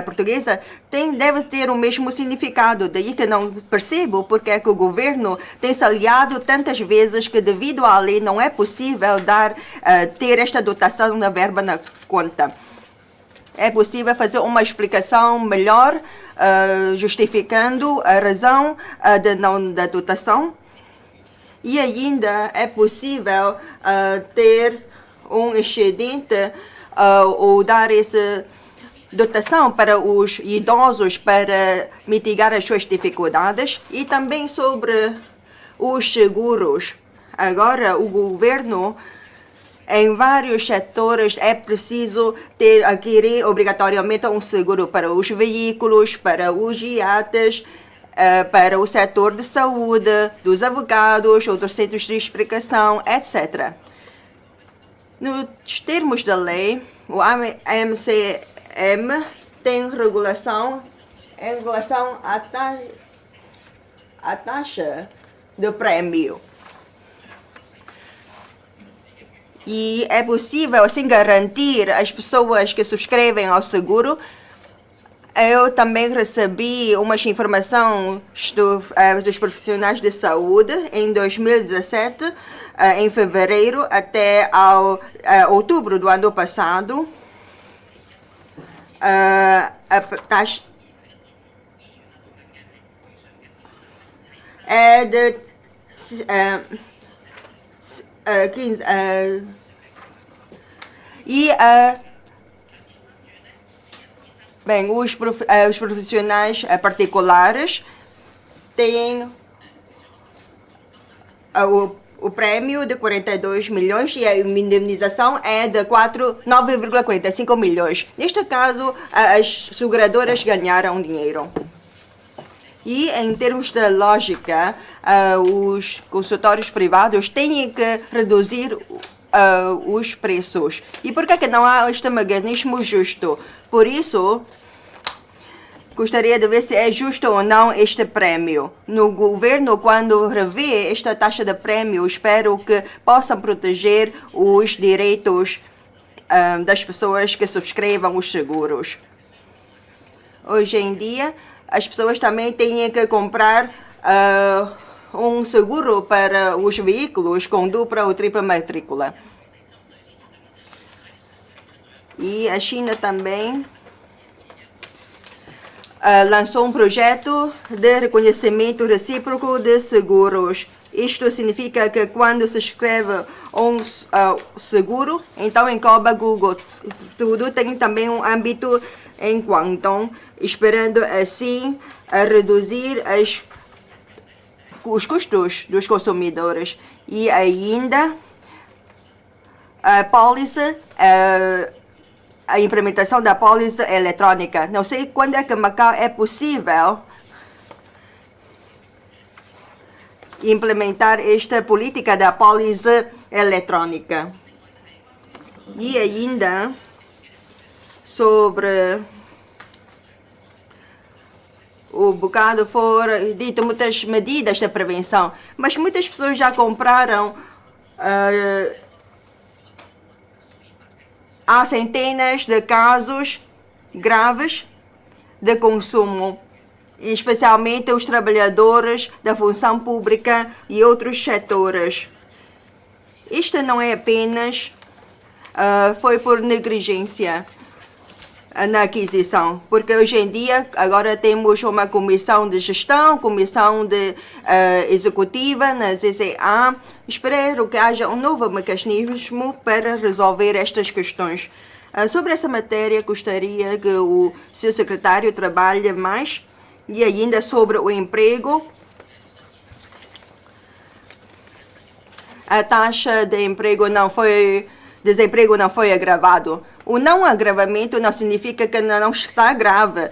portuguesa deve ter o mesmo significado. Daí que não percebo porque é que o governo tem se aliado tantas vezes que devido à lei não é possível ter esta dotação da verba na conta. É possível fazer uma explicação melhor, justificando a razão da dotação? E ainda é possível ter um excedente ou dar essa dotação para os idosos para mitigar as suas dificuldades. E também sobre os seguros. Agora, o governo, em vários setores, é preciso adquirir obrigatoriamente um seguro para os veículos, para os iates, para o setor de saúde, dos advogados, outros centros de explicação, etc. Nos termos da lei, o AMCM tem regulação em relação à taxa do prêmio. E é possível, assim, garantir as pessoas que subscrevem ao seguro Eu também recebi umas informações dos profissionais de saúde em 2017, em fevereiro até outubro do ano passado. A taxa é de 15. Bem, os profissionais particulares têm o prêmio de 42 milhões e a indemnização é de 9,45 milhões. Neste caso, as seguradoras ganharam dinheiro. E, em termos de lógica, os consultórios privados têm que reduzir os preços. E por que não há este mecanismo justo? Por isso, gostaria de ver se é justo ou não este prêmio. No governo, quando revê esta taxa de prêmio, espero que possam proteger os direitos das pessoas que subscrevam os seguros. Hoje em dia, as pessoas também têm que comprar um seguro para os veículos com dupla ou tripla matrícula. E a China também lançou um projeto de reconhecimento recíproco de seguros. Isto significa que quando se escreve um seguro, então engloba Google. Tudo tem também um âmbito em Guangdong, esperando assim reduzir os custos dos consumidores. E ainda a pólice, a implementação da pólice eletrônica. Não sei quando é que Macau é possível implementar esta política da pólice eletrônica. E ainda sobre o bocado foram dito muitas medidas de prevenção, mas muitas pessoas já compraram. Há centenas de casos graves de consumo, especialmente os trabalhadores da função pública e outros setores. Isto não é apenas foi por negligência na aquisição, porque hoje em dia agora temos uma comissão de gestão, comissão de executiva na ZZA. Espero que haja um novo mecanismo para resolver estas questões. Sobre essa matéria, gostaria que o seu secretário trabalhe mais. E ainda sobre o emprego, a taxa de desemprego não foi agravado. O não agravamento não significa que não está grave.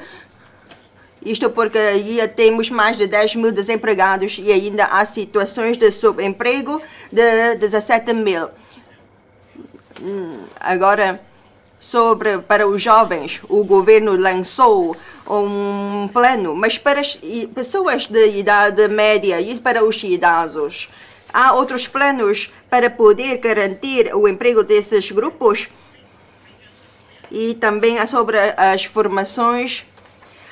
Isto porque aí temos mais de 10 mil desempregados e ainda há situações de subemprego de 17 mil. Agora, para os jovens, o governo lançou um plano, mas para as pessoas de idade média e para os idosos, há outros planos para poder garantir o emprego desses grupos. E também sobre as formações,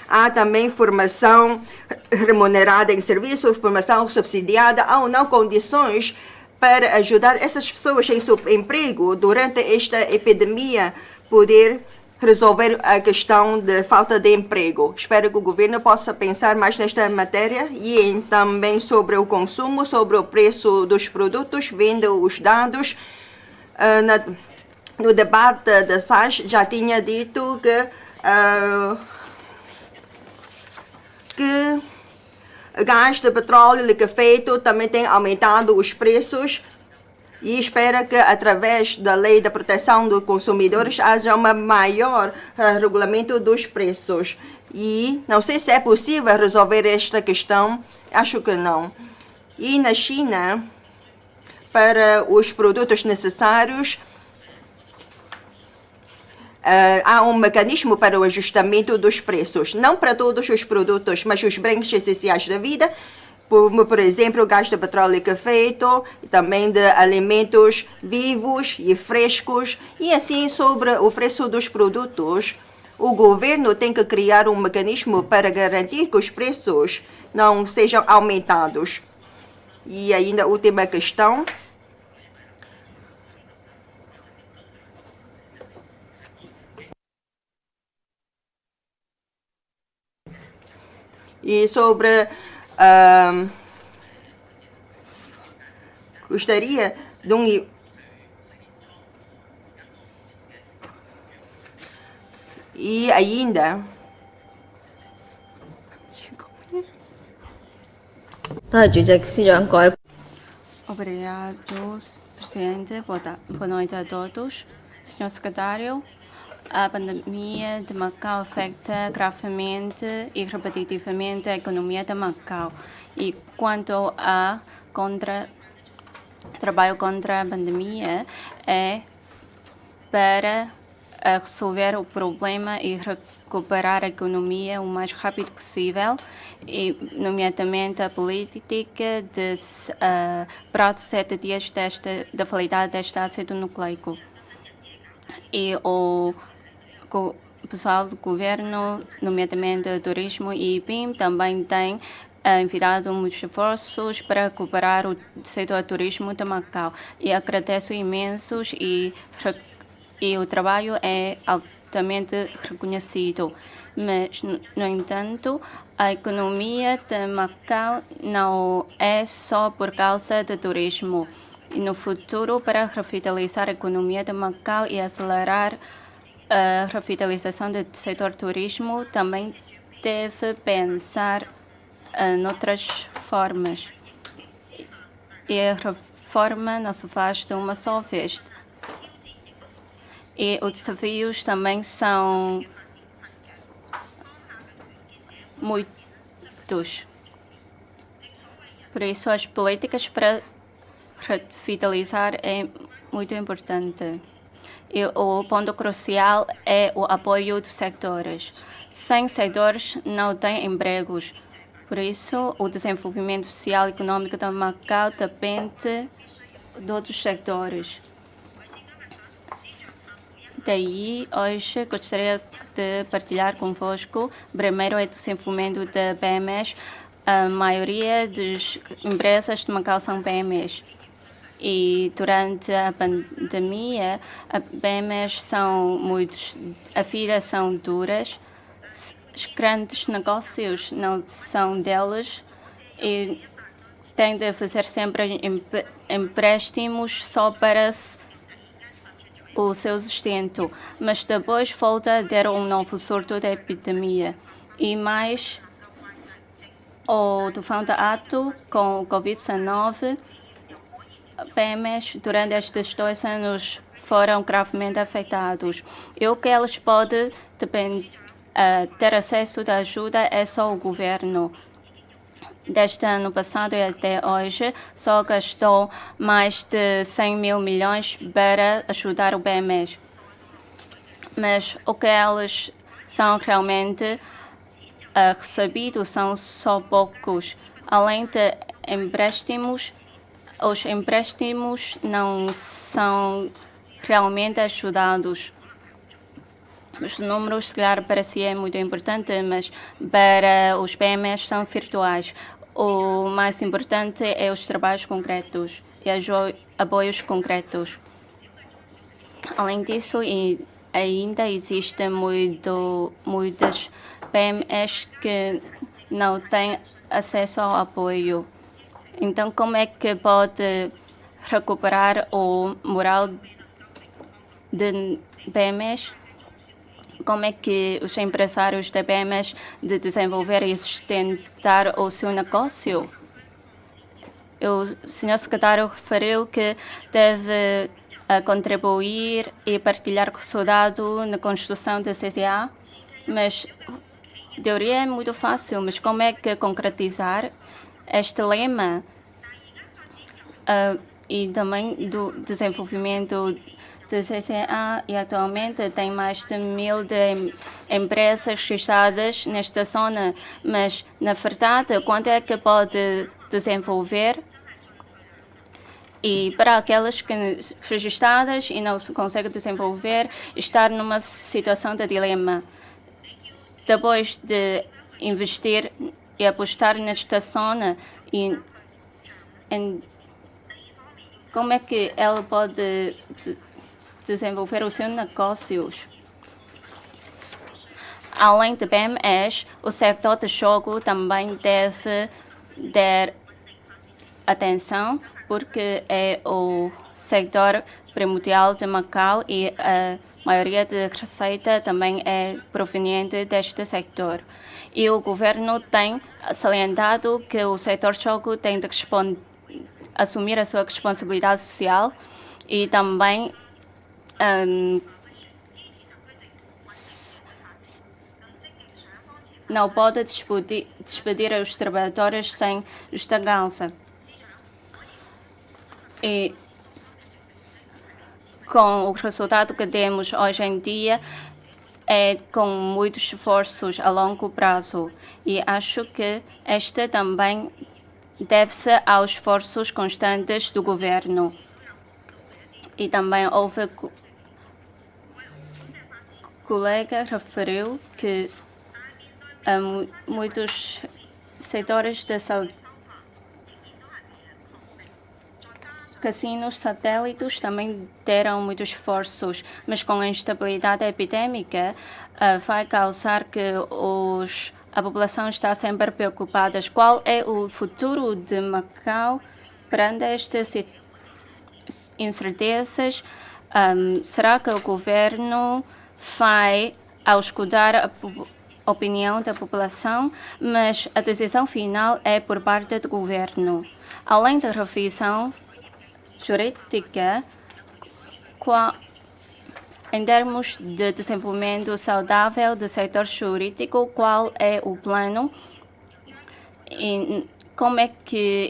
há também formação remunerada em serviço, formação subsidiada, há ou não condições para ajudar essas pessoas em subemprego durante esta epidemia poder resolver a questão de falta de emprego. Espero que o governo possa pensar mais nesta matéria e também sobre o consumo, sobre o preço dos produtos, vendo os dados. No debate da SAS já tinha dito que gás de petróleo liquefeito também tem aumentado os preços e espera que através da lei da proteção dos consumidores haja um maior regulamento dos preços. E não sei se é possível resolver esta questão, acho que não. E na China, para os produtos necessários, há um mecanismo para o ajustamento dos preços, não para todos os produtos, mas os bens essenciais da vida, como, por exemplo, o gás de petróleo liquefeito, também de alimentos vivos e frescos, e assim sobre o preço dos produtos. o governo tem que criar um mecanismo para garantir que os preços não sejam aumentados. E ainda a última questão. E sobre gostaria de um e ainda 多謝主席，司長，各位 Obrigado, presidente. Boa noite a todos. Senhor secretário, a pandemia de Macau afeta gravemente e repetitivamente a economia de Macau. E quanto a trabalho contra a pandemia é para resolver o problema e recuperar a economia o mais rápido possível, e nomeadamente a política de prazo 7 dias da validade deste ácido nucleico. E o pessoal do governo, nomeadamente o turismo e IPIM, também tem enviado muitos esforços para recuperar o setor turismo de Macau. E agradeço imensos e o trabalho é altamente reconhecido. Mas, no entanto, a economia de Macau não é só por causa do turismo. E no futuro, para revitalizar a economia de Macau e acelerar a revitalização do setor turismo, também deve pensar noutras formas. E a reforma não se faz de uma só vez. E os desafios também são muitos. Por isso, as políticas para revitalizar é muito importante. E o ponto crucial é o apoio dos setores. Sem setores, não tem empregos. Por isso, o desenvolvimento social e econômico de Macau depende de outros setores. Daí, hoje, gostaria de partilhar convosco, primeiro, o desenvolvimento da PMEs. A maioria das empresas de Macau são PMEs. E durante a pandemia, as PMEs a vida são duras. Os grandes negócios não são delas e têm de fazer sempre empréstimos só para o seu sustento, mas depois volta a ter um novo surto da epidemia. E mais, o tufão de Ato com o Covid-19, PMEs durante estes 2 anos foram gravemente afetados. E o que eles podem ter acesso à ajuda é só o governo. Desde ano passado e até hoje, só gastou mais de 100 mil milhões para ajudar o PMEs. Mas o que eles são realmente recebidos são só poucos. Além de empréstimos, os empréstimos não são realmente ajudados. Os números, se calhar, para si é muito importante, mas para os PMEs são virtuais. O mais importante é os trabalhos concretos e apoios concretos. Além disso, ainda existem muitas PMEs que não têm acesso ao apoio. Então, como é que pode recuperar o moral de PMEs? Como é que os empresários de PMEs de desenvolver e sustentar o seu negócio? O senhor secretário referiu que deve contribuir e partilhar com o soldado na construção da CCA, mas a teoria é muito fácil, mas como é que concretizar este lema e também do desenvolvimento da CCA, e atualmente tem mais de 1.000 empresas registradas nesta zona, mas na verdade, quanto é que pode desenvolver? E para aquelas que registradas e não se conseguem desenvolver, estar numa situação de dilema. Depois de investir e apostar nesta zona, e como é que ela pode desenvolver os seus negócios? Além de PMEs, o setor de jogo também deve dar atenção, porque é o setor primordial de Macau e a maioria da receita também é proveniente deste setor. E o governo tem salientado que o setor jogo tem de assumir a sua responsabilidade social e também não pode despedir os trabalhadores sem justa causa. E com o resultado que temos hoje em dia, é com muitos esforços a longo prazo. E acho que este também deve-se aos esforços constantes do governo. E também houve colega referiu que muitos setores de saúde, cassinos satélites também deram muitos esforços, mas com a instabilidade epidêmica vai causar que a população está sempre preocupada. Qual é o futuro de Macau perante estas incertezas? Será que o governo vai escutar a opinião da população? Mas a decisão final é por parte do governo. Além da revisão jurídica, em termos de desenvolvimento saudável do setor jurídico, qual é o plano? E como é que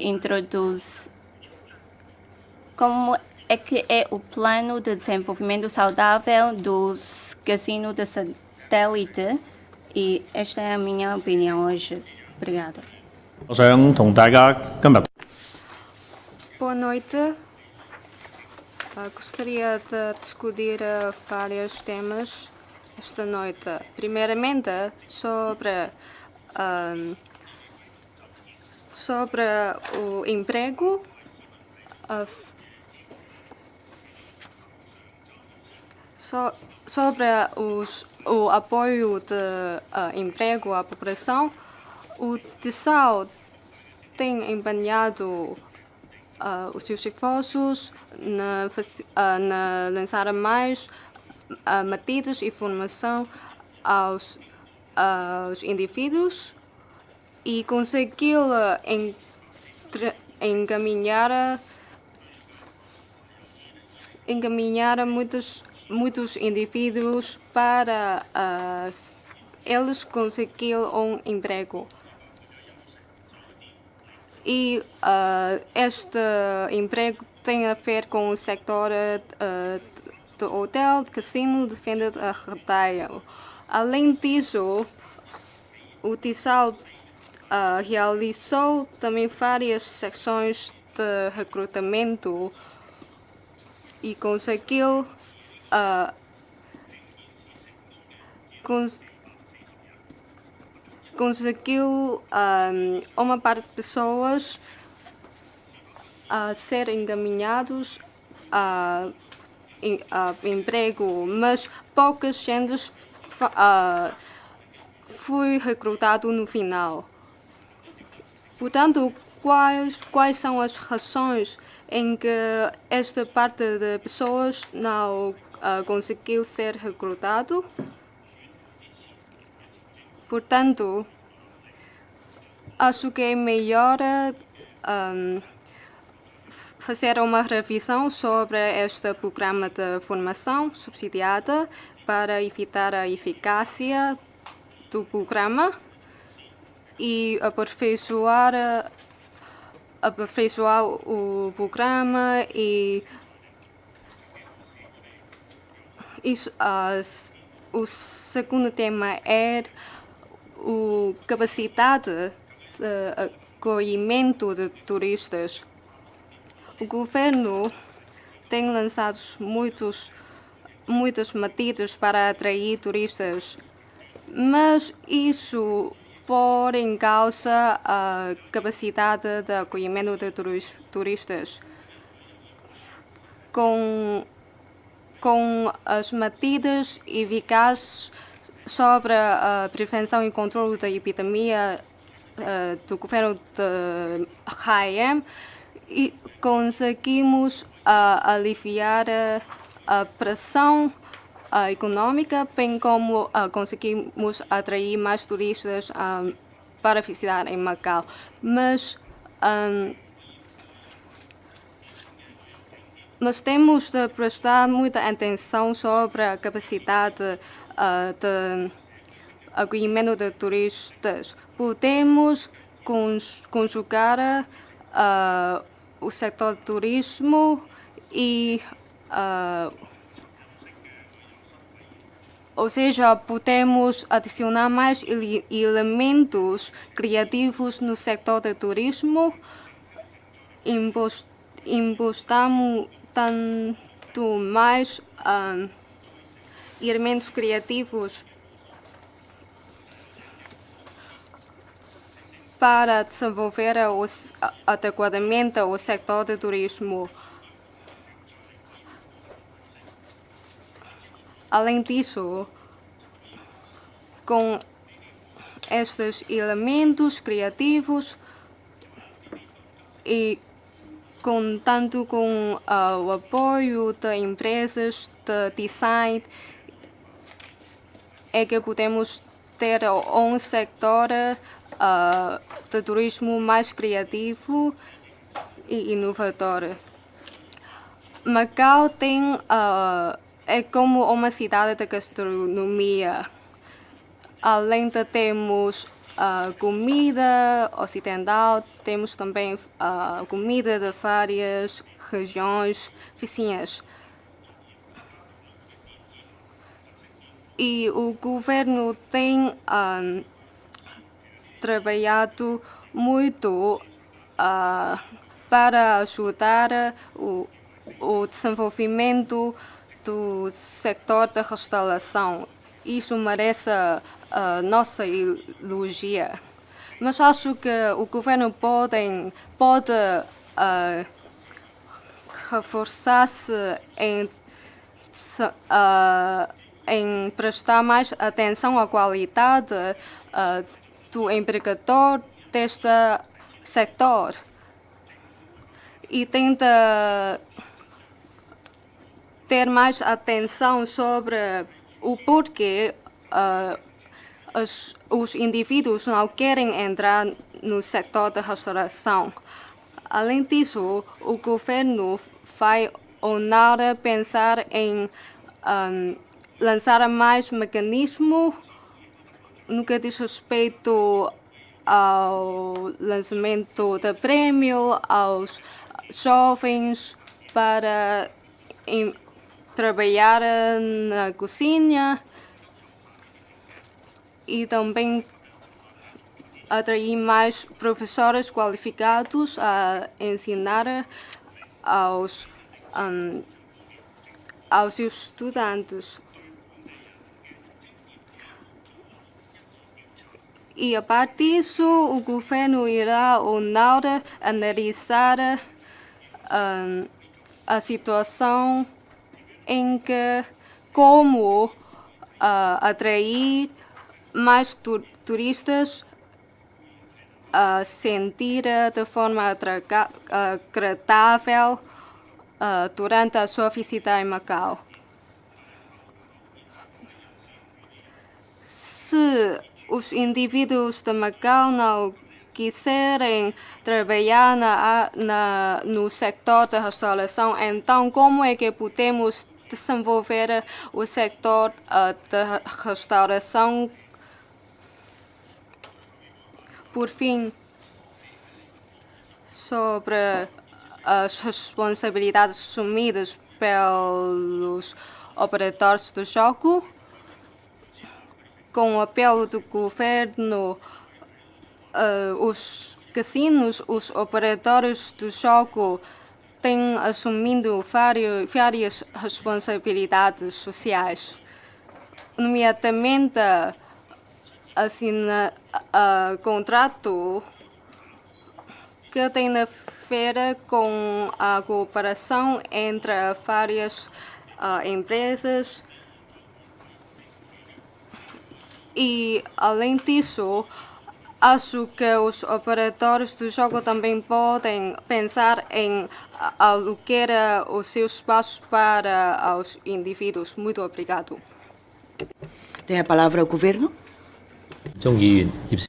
é o plano de desenvolvimento saudável dos cassinos de satélite? E esta é a minha opinião hoje. Obrigada. Boa noite. Gostaria de discutir vários temas esta noite. Primeiramente, sobre o emprego, sobre o apoio de emprego à população. O TESAL tem empenhado os seus esforços na lançar mais medidas e formação aos indivíduos e conseguir encaminhar muitos indivíduos para eles conseguirem um emprego. E este emprego tem a ver com o sector do hotel, de cassino, de venda de retail. Além disso, o TESAL realizou também várias secções de recrutamento e conseguiu uma parte de pessoas a ser encaminhados a emprego, mas poucas gente foi recrutado no final. Portanto, quais são as razões em que esta parte de pessoas não conseguiu ser recrutado? Portanto, acho que é melhor fazer uma revisão sobre este programa de formação subsidiada para evitar a eficácia do programa e aperfeiçoar o programa e o segundo tema é a capacidade de acolhimento de turistas. o governo tem lançado muitas medidas para atrair turistas, mas isso pôr em causa a capacidade de acolhimento de turistas. Com as medidas eficazes sobre a prevenção e controle da epidemia do governo de HM, e conseguimos aliviar a pressão econômica, bem como conseguimos atrair mais turistas para visitar em Macau. Mas temos de prestar muita atenção sobre a capacidade de acolhimento de turistas. Podemos conjugar o setor do turismo e ou seja, podemos adicionar mais elementos criativos no setor do turismo, impostamos tanto mais elementos criativos para desenvolver adequadamente o setor do turismo. Além disso, com estes elementos criativos e contando com o apoio de empresas de design, é que podemos ter um setor de turismo mais criativo e inovador. Macau é como uma cidade de gastronomia. Além de termos comida ocidental, temos também comida de várias regiões vizinhas. E o governo tem trabalhado muito para ajudar o desenvolvimento do setor da restauração. Isso merece nossa elogia. Mas acho que o governo pode reforçar-se em prestar mais atenção à qualidade do empregador deste setor e tenta ter mais atenção sobre o porquê os indivíduos não querem entrar no setor da restauração. Além disso, o governo vai onar pensar em lançar mais mecanismos no que diz respeito ao lançamento de prêmio aos jovens para trabalhar na cozinha e também atrair mais professores qualificados a ensinar aos seus estudantes. E a partir disso, o governo irá analisar a situação em que como atrair mais turistas a sentir de forma agradável durante a sua visita em Macau. Se os indivíduos de Macau não quiserem trabalhar no setor da restauração, então como é que podemos desenvolver o setor da restauração? Por fim, sobre as responsabilidades assumidas pelos operadores do jogo, com o apelo do governo, os cassinos, os operadores do jogo tem assumido várias responsabilidades sociais, nomeadamente assina contrato que tem a ver com a cooperação entre várias empresas e, além disso, acho que os operadores do jogo também podem pensar em alugar os seus espaços para os indivíduos. Muito obrigado. Tem a palavra o governo. 鍾議員葉少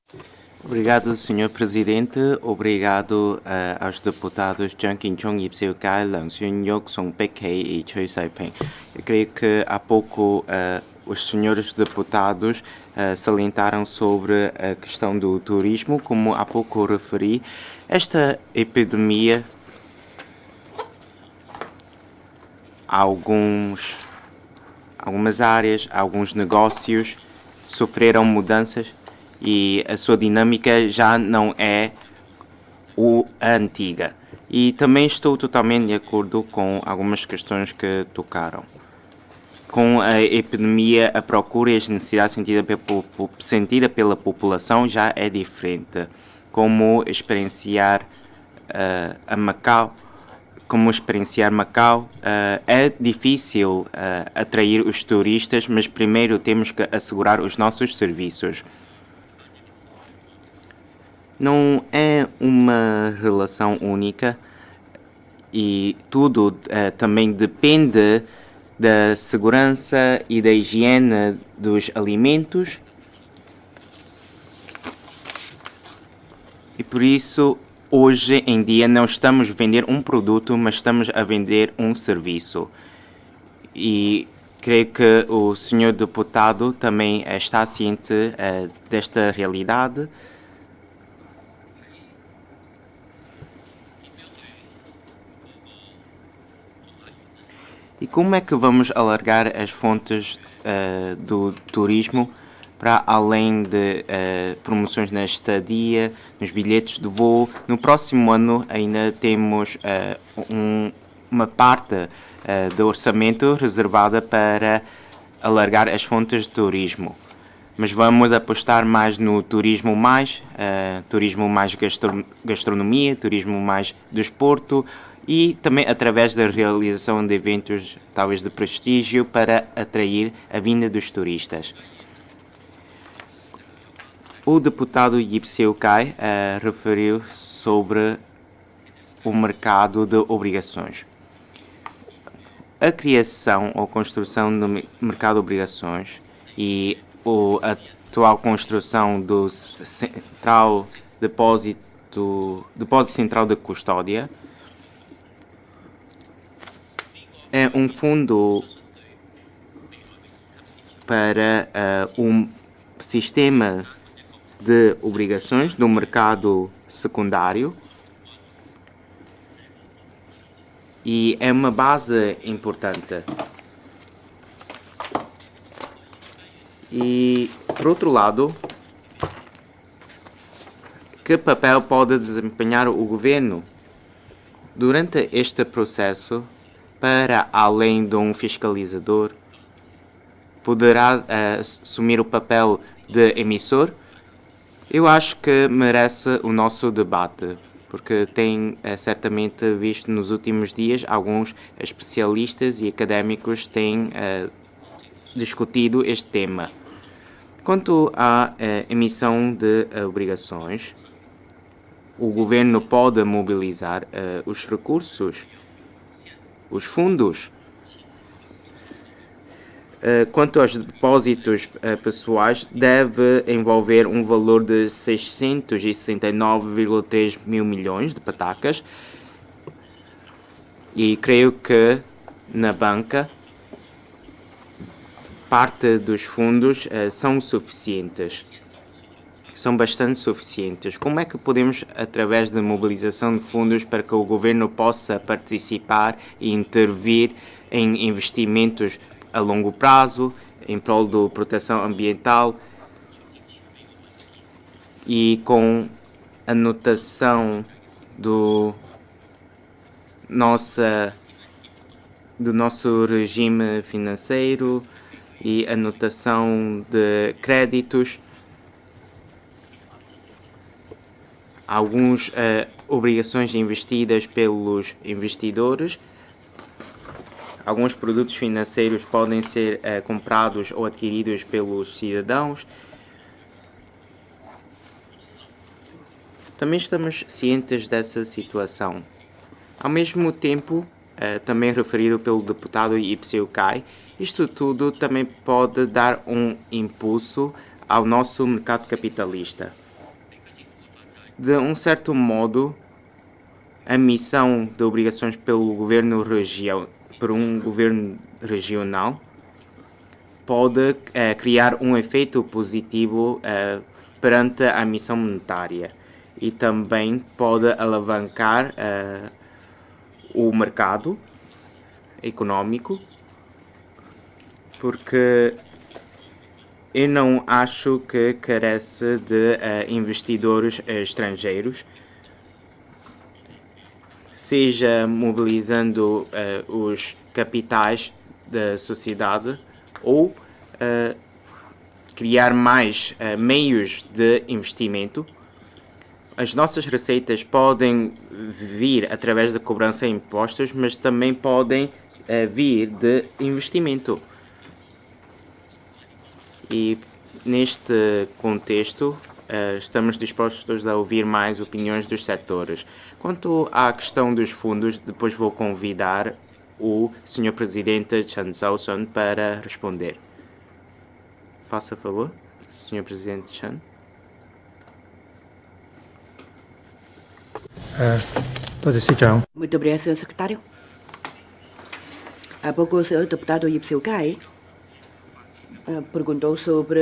Obrigado, Senhor Presidente. Obrigado aos deputados Jiang Qinchong, Ip Siu Kai, Leung Chun Yok, Song Pei e Choi Sai-ping. Eu creio que há pouco os senhores deputados salientaram sobre a questão do turismo. Como há pouco referi, esta epidemia, algumas áreas, alguns negócios sofreram mudanças e a sua dinâmica já não é a antiga. E também estou totalmente de acordo com algumas questões que tocaram. Com a epidemia, a procura e as necessidades sentida pela população já é diferente. Como experienciar Macau, é difícil atrair os turistas, mas primeiro temos que assegurar os nossos serviços. Não é uma relação única e tudo também depende da segurança e da higiene dos alimentos. E por isso, hoje em dia, não estamos a vender um produto, mas estamos a vender um serviço. E creio que o senhor deputado também está ciente desta realidade. E como é que vamos alargar as fontes do turismo para além de promoções na estadia, nos bilhetes de voo? No próximo ano ainda temos uma parte do orçamento reservada para alargar as fontes de turismo. Mas vamos apostar mais no turismo mais gastronomia, turismo mais desporto, e também através da realização de eventos talvez de prestígio para atrair a vinda dos turistas. O deputado Ip Siu Kai referiu sobre o mercado de obrigações. A criação ou construção do mercado de obrigações e a atual construção do depósito central de custódia é um fundo para um sistema de obrigações do mercado secundário e é uma base importante. E, por outro lado, que papel pode desempenhar o governo durante este processo? Para além de um fiscalizador, poderá assumir o papel de emissor? Eu acho que merece o nosso debate, porque tem certamente visto nos últimos dias alguns especialistas e académicos têm discutido este tema. Quanto à emissão de obrigações, o governo pode mobilizar os recursos, os fundos. Quanto aos depósitos pessoais, deve envolver um valor de 669,3 mil milhões de patacas. E creio que na banca parte dos fundos são suficientes. São bastante suficientes. Como é que podemos, através da mobilização de fundos, para que o governo possa participar e intervir em investimentos a longo prazo, em prol da proteção ambiental e com a notação do nosso regime financeiro e anotação de créditos, algumas obrigações investidas pelos investidores. Alguns produtos financeiros podem ser comprados ou adquiridos pelos cidadãos. Também estamos cientes dessa situação. Ao mesmo tempo, também referido pelo deputado Ipseu Kai, isto tudo também pode dar um impulso ao nosso mercado capitalista. De um certo modo, a missão de obrigações pelo governo por um governo regional pode criar um efeito positivo perante a missão monetária e também pode alavancar o mercado econômico, porque eu não acho que carece de investidores estrangeiros, seja mobilizando os capitais da sociedade ou criar mais meios de investimento. As nossas receitas podem vir através da cobrança de impostos, mas também podem vir de investimento. E neste contexto, estamos dispostos a ouvir mais opiniões dos setores. Quanto à questão dos fundos, depois vou convidar o Sr. Presidente Chan Sao-son para responder. Faça favor, Sr. Presidente Chan. Muito obrigado, Sr. Secretário. Há pouco o Sr. Deputado Ipseu Kai perguntou sobre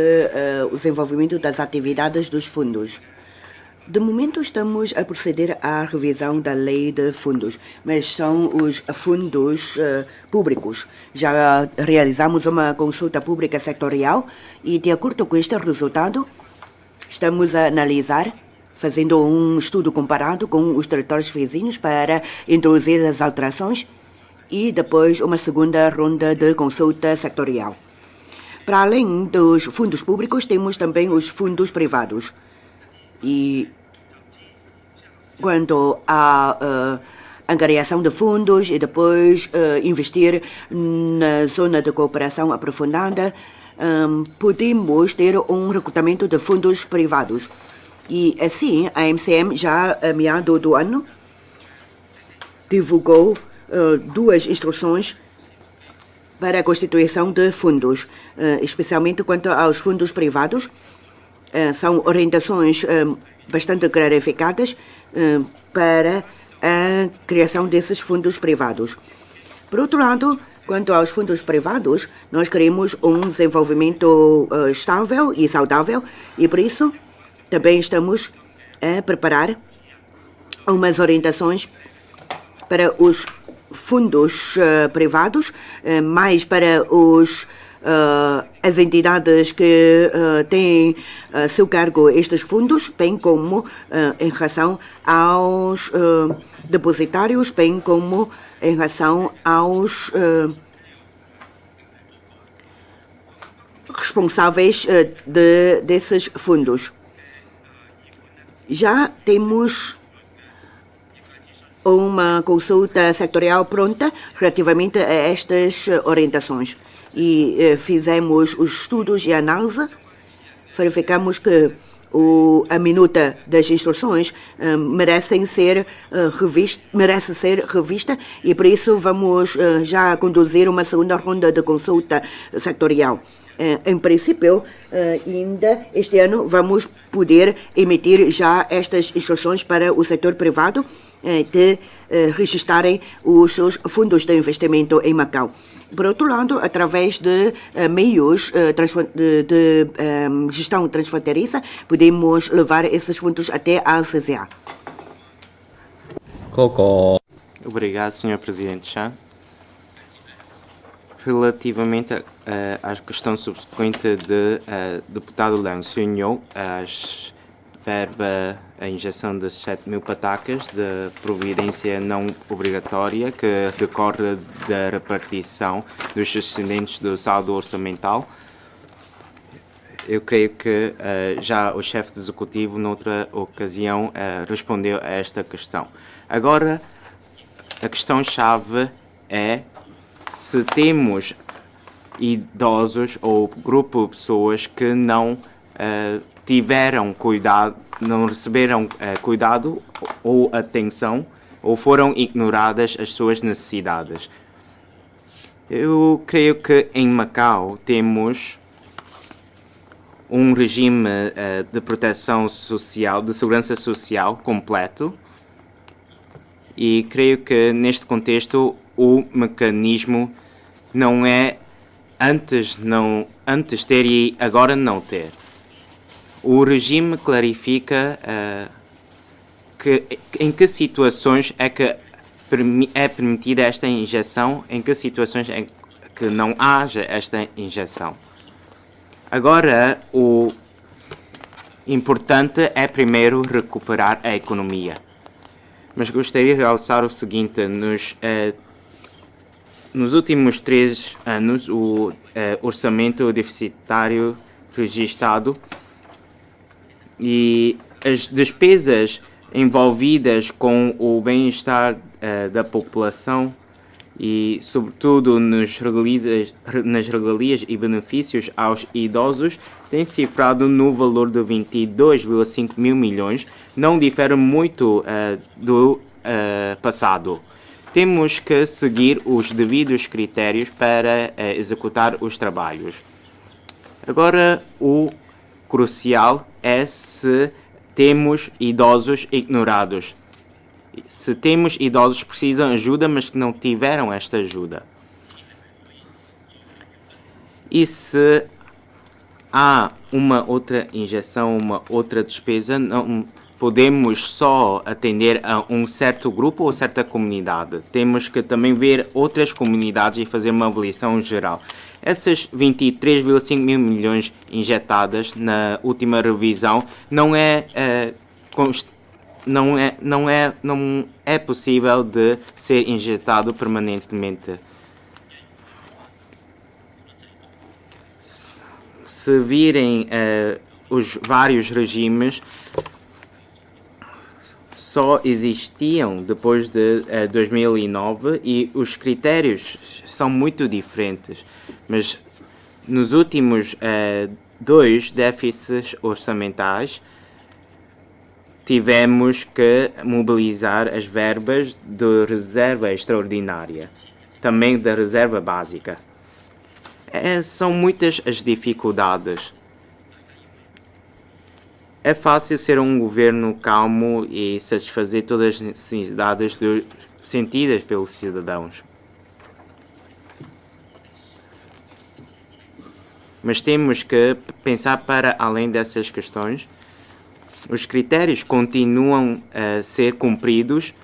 o desenvolvimento das atividades dos fundos. De momento estamos a proceder à revisão da lei de fundos, mas são os fundos públicos. Já realizamos uma consulta pública setorial e, de acordo com este resultado, estamos a analisar, fazendo um estudo comparado com os territórios vizinhos para introduzir as alterações e depois uma segunda ronda de consulta setorial. Para além dos fundos públicos, temos também os fundos privados. E quanto à angariação de fundos e depois investir na zona de cooperação aprofundada, podemos ter um recrutamento de fundos privados. E assim, a MCM já a meado do ano divulgou duas instruções para a constituição de fundos, especialmente quanto aos fundos privados. São orientações bastante clarificadas para a criação desses fundos privados. Por outro lado, quanto aos fundos privados, nós queremos um desenvolvimento estável e saudável e, por isso, também estamos a preparar umas orientações para os fundos privados, mais para as entidades que têm a seu cargo estes fundos, bem como em relação aos depositários, bem como em relação aos responsáveis desses fundos. Já temos uma consulta sectorial pronta relativamente a estas orientações e fizemos os estudos e análise, verificamos que a minuta das instruções merece ser revista e por isso vamos já conduzir uma segunda ronda de consulta sectorial. Em princípio, ainda este ano vamos poder emitir já estas instruções para o setor privado de registrarem os seus fundos de investimento em Macau. Por outro lado, através de meios de gestão transfronteiriça, podemos levar esses fundos até a CZA. Obrigado, Sr. Presidente Chan. Relativamente à questão subsequente de deputado Lang Sunyo, as verba, a injeção de 7.000 patacas de providência não obrigatória que decorre da repartição dos excedentes do saldo orçamental. Eu creio que já o chefe de executivo, noutra ocasião, respondeu a esta questão. Agora, a questão-chave é se temos idosos ou grupo de pessoas que não tiveram cuidado, não receberam cuidado ou atenção ou foram ignoradas as suas necessidades. Eu creio que em Macau temos um regime de proteção social, de segurança social completo, e creio que neste contexto o mecanismo não é antes ter e agora não ter. O regime clarifica em que situações é que é permitida esta injeção, em que situações é que não haja esta injeção. Agora, o importante é primeiro recuperar a economia. Mas gostaria de realçar o seguinte: nos últimos 3 anos, o orçamento deficitário registado e as despesas envolvidas com o bem-estar da população e, sobretudo, nas regalias e benefícios aos idosos, tem cifrado no valor de 22,5 mil milhões, não difere muito do passado. Temos que seguir os devidos critérios para executar os trabalhos. Agora, o crucial é se temos idosos ignorados. Se temos idosos que precisam de ajuda, mas que não tiveram esta ajuda. E se há uma outra injeção, uma outra despesa, não podemos só atender a um certo grupo ou certa comunidade. Temos que também ver outras comunidades e fazer uma avaliação geral. Essas 23,5 mil milhões injetadas na última revisão não é possível de ser injetado permanentemente. Se virem os vários regimes, só existiam depois de 2009 e os critérios são muito diferentes. Mas nos últimos 2 déficits orçamentais, tivemos que mobilizar as verbas de reserva extraordinária, também da reserva básica. São muitas as dificuldades. É fácil ser um governo calmo e satisfazer todas as necessidades sentidas pelos cidadãos. Mas temos que pensar para além dessas questões. Os critérios continuam a ser cumpridos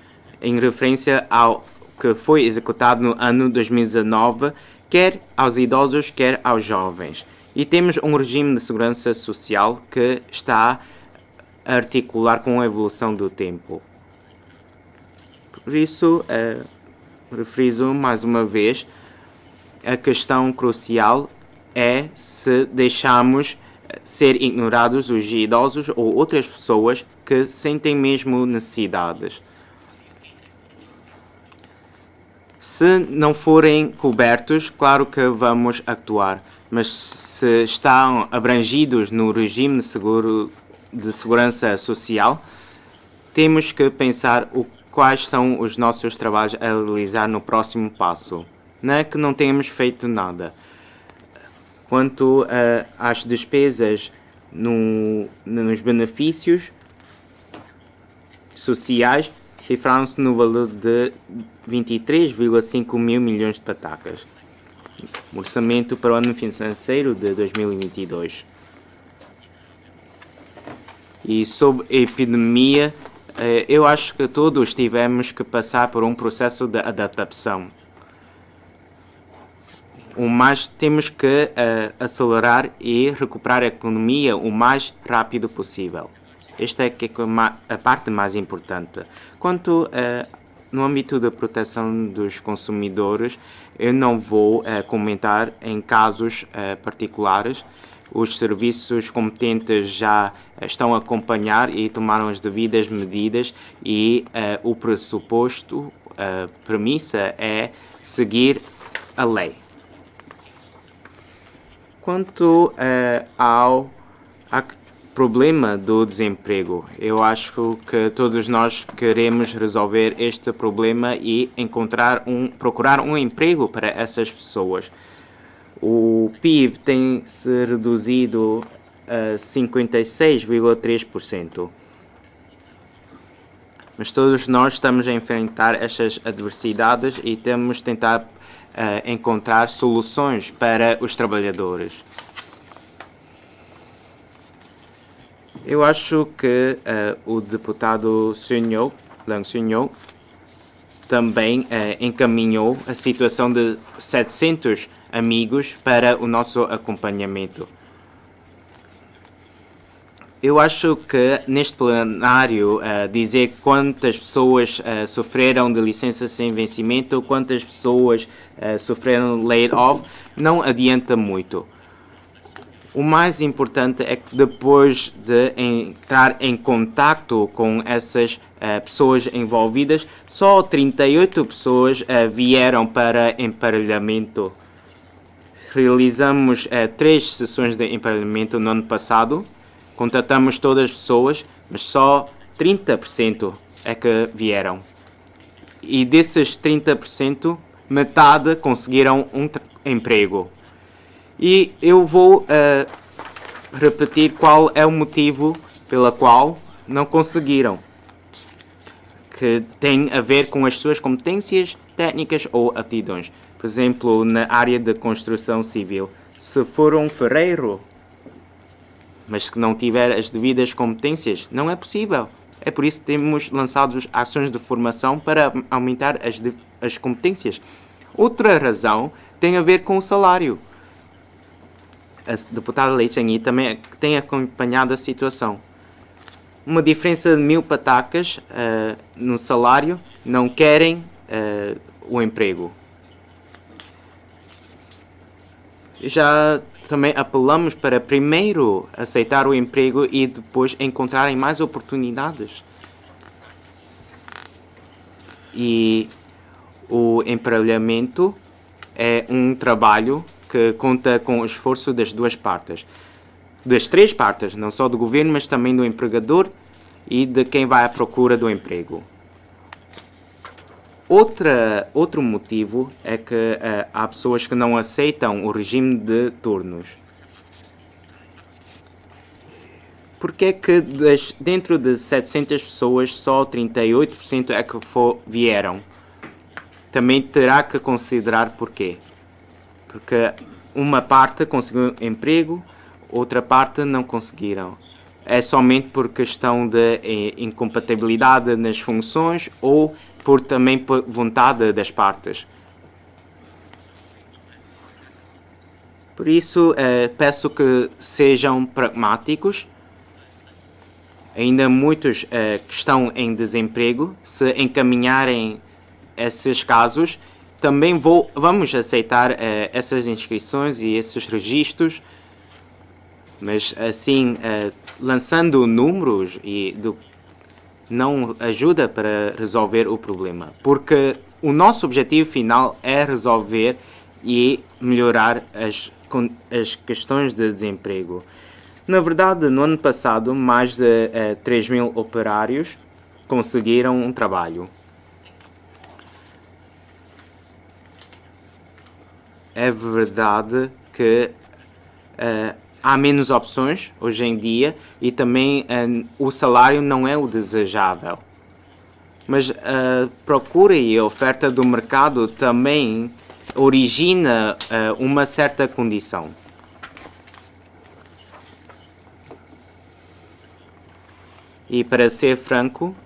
em referência ao que foi executado no ano 2019, quer aos idosos, quer aos jovens. E temos um regime de segurança social que está a articular com a evolução do tempo. Por isso, refriso mais uma vez, a questão crucial é se deixamos ser ignorados os idosos ou outras pessoas que sentem mesmo necessidades. Se não forem cobertos, claro que vamos actuar, mas se estão abrangidos no regime de segurança social, temos que pensar quais são os nossos trabalhos a realizar no próximo passo. Não é que não tenhamos feito nada. Quanto às despesas nos benefícios sociais, cifraram-se no valor de 23,5 mil milhões de patacas. Orçamento para o ano financeiro de 2022. E sobre a epidemia, eu acho que todos tivemos que passar por um processo de adaptação. Temos que acelerar e recuperar a economia o mais rápido possível. Esta é que é a parte mais importante. Quanto no âmbito da proteção dos consumidores, eu não vou comentar em casos particulares. Os serviços competentes já estão a acompanhar e tomaram as devidas medidas e o pressuposto, a premissa é seguir a lei. Quanto ao problema do desemprego, eu acho que todos nós queremos resolver este problema e procurar um emprego para essas pessoas. O PIB tem se reduzido a 56,3%. Mas todos nós estamos a enfrentar estas adversidades e temos de tentar encontrar soluções para os trabalhadores. Eu acho que o deputado Lang Sunyo também encaminhou a situação de 700 amigos para o nosso acompanhamento. Eu acho que neste plenário dizer quantas pessoas sofreram de licença sem vencimento, quantas pessoas sofreram laid off, não adianta muito. O mais importante é que depois de entrar em contacto com essas pessoas envolvidas, só 38 pessoas vieram para emparelhamento. Realizamos 3 sessões de emparelhamento no ano passado. Contatamos todas as pessoas, mas só 30% é que vieram. E desses 30%, metade conseguiram um emprego. E eu vou repetir qual é o motivo pela qual não conseguiram. Que tem a ver com as suas competências técnicas ou aptidões. Por exemplo, na área da construção civil. Se for um ferreiro, mas que não tiver as devidas competências, não é possível. É por isso que temos lançado ações de formação para aumentar as competências. Outra razão tem a ver com o salário. A deputada Lei Changyi também tem acompanhado a situação. Uma diferença de 1000 patacas no salário, não querem o emprego. Já também apelamos para primeiro aceitar o emprego e depois encontrarem mais oportunidades. E o emparelhamento é um trabalho que conta com o esforço das duas partes. Das 3 partes, não só do governo, mas também do empregador e de quem vai à procura do emprego. Outro motivo é que há pessoas que não aceitam o regime de turnos. Porque é que dentro de 700 pessoas só 38% é que vieram? Também terá que considerar porquê. Porque uma parte conseguiu emprego, outra parte não conseguiram. É somente por questão de incompatibilidade nas funções ou também por vontade das partes. Por isso, peço que sejam pragmáticos. Ainda muitos que estão em desemprego, se encaminharem esses casos, também vamos aceitar essas inscrições e esses registros, mas assim, lançando números não ajuda para resolver o problema, porque o nosso objetivo final é resolver e melhorar as questões de desemprego. Na verdade, no ano passado, mais de 3.000 operários conseguiram um trabalho. É verdade que há menos opções hoje em dia e também o salário não é o desejável. Mas a procura e a oferta do mercado também origina uma certa condição. E para ser franco,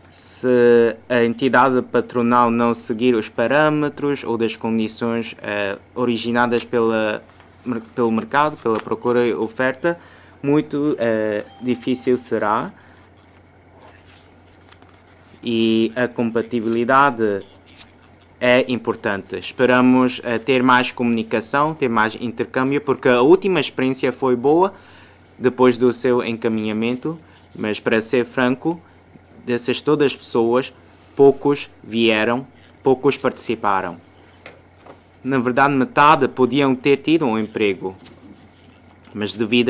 se a entidade patronal não seguir os parâmetros ou das condições originadas pelo mercado, pela procura e oferta, muito difícil será, e a compatibilidade é importante. Esperamos ter mais comunicação, ter mais intercâmbio, porque a última experiência foi boa depois do seu encaminhamento, mas para ser franco, dessas todas as pessoas, poucos vieram, poucos participaram. Na verdade, metade podiam ter tido um emprego, mas devido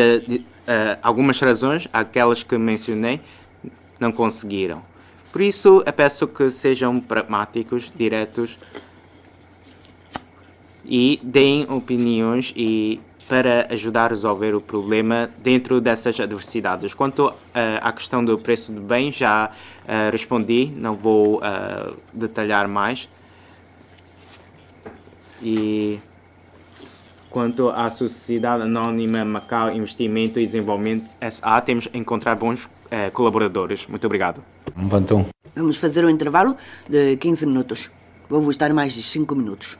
a algumas razões, aquelas que mencionei, não conseguiram. Por isso, eu peço que sejam pragmáticos, diretos e deem opiniões para ajudar a resolver o problema dentro dessas adversidades. Quanto à questão do preço do bem, já respondi, não vou detalhar mais. E quanto à Sociedade Anónima Macau Investimento e Desenvolvimento SA, temos que encontrar bons colaboradores. Muito obrigado. Vamos fazer um intervalo de 15 minutos. Vou-vos dar mais de 5 minutos.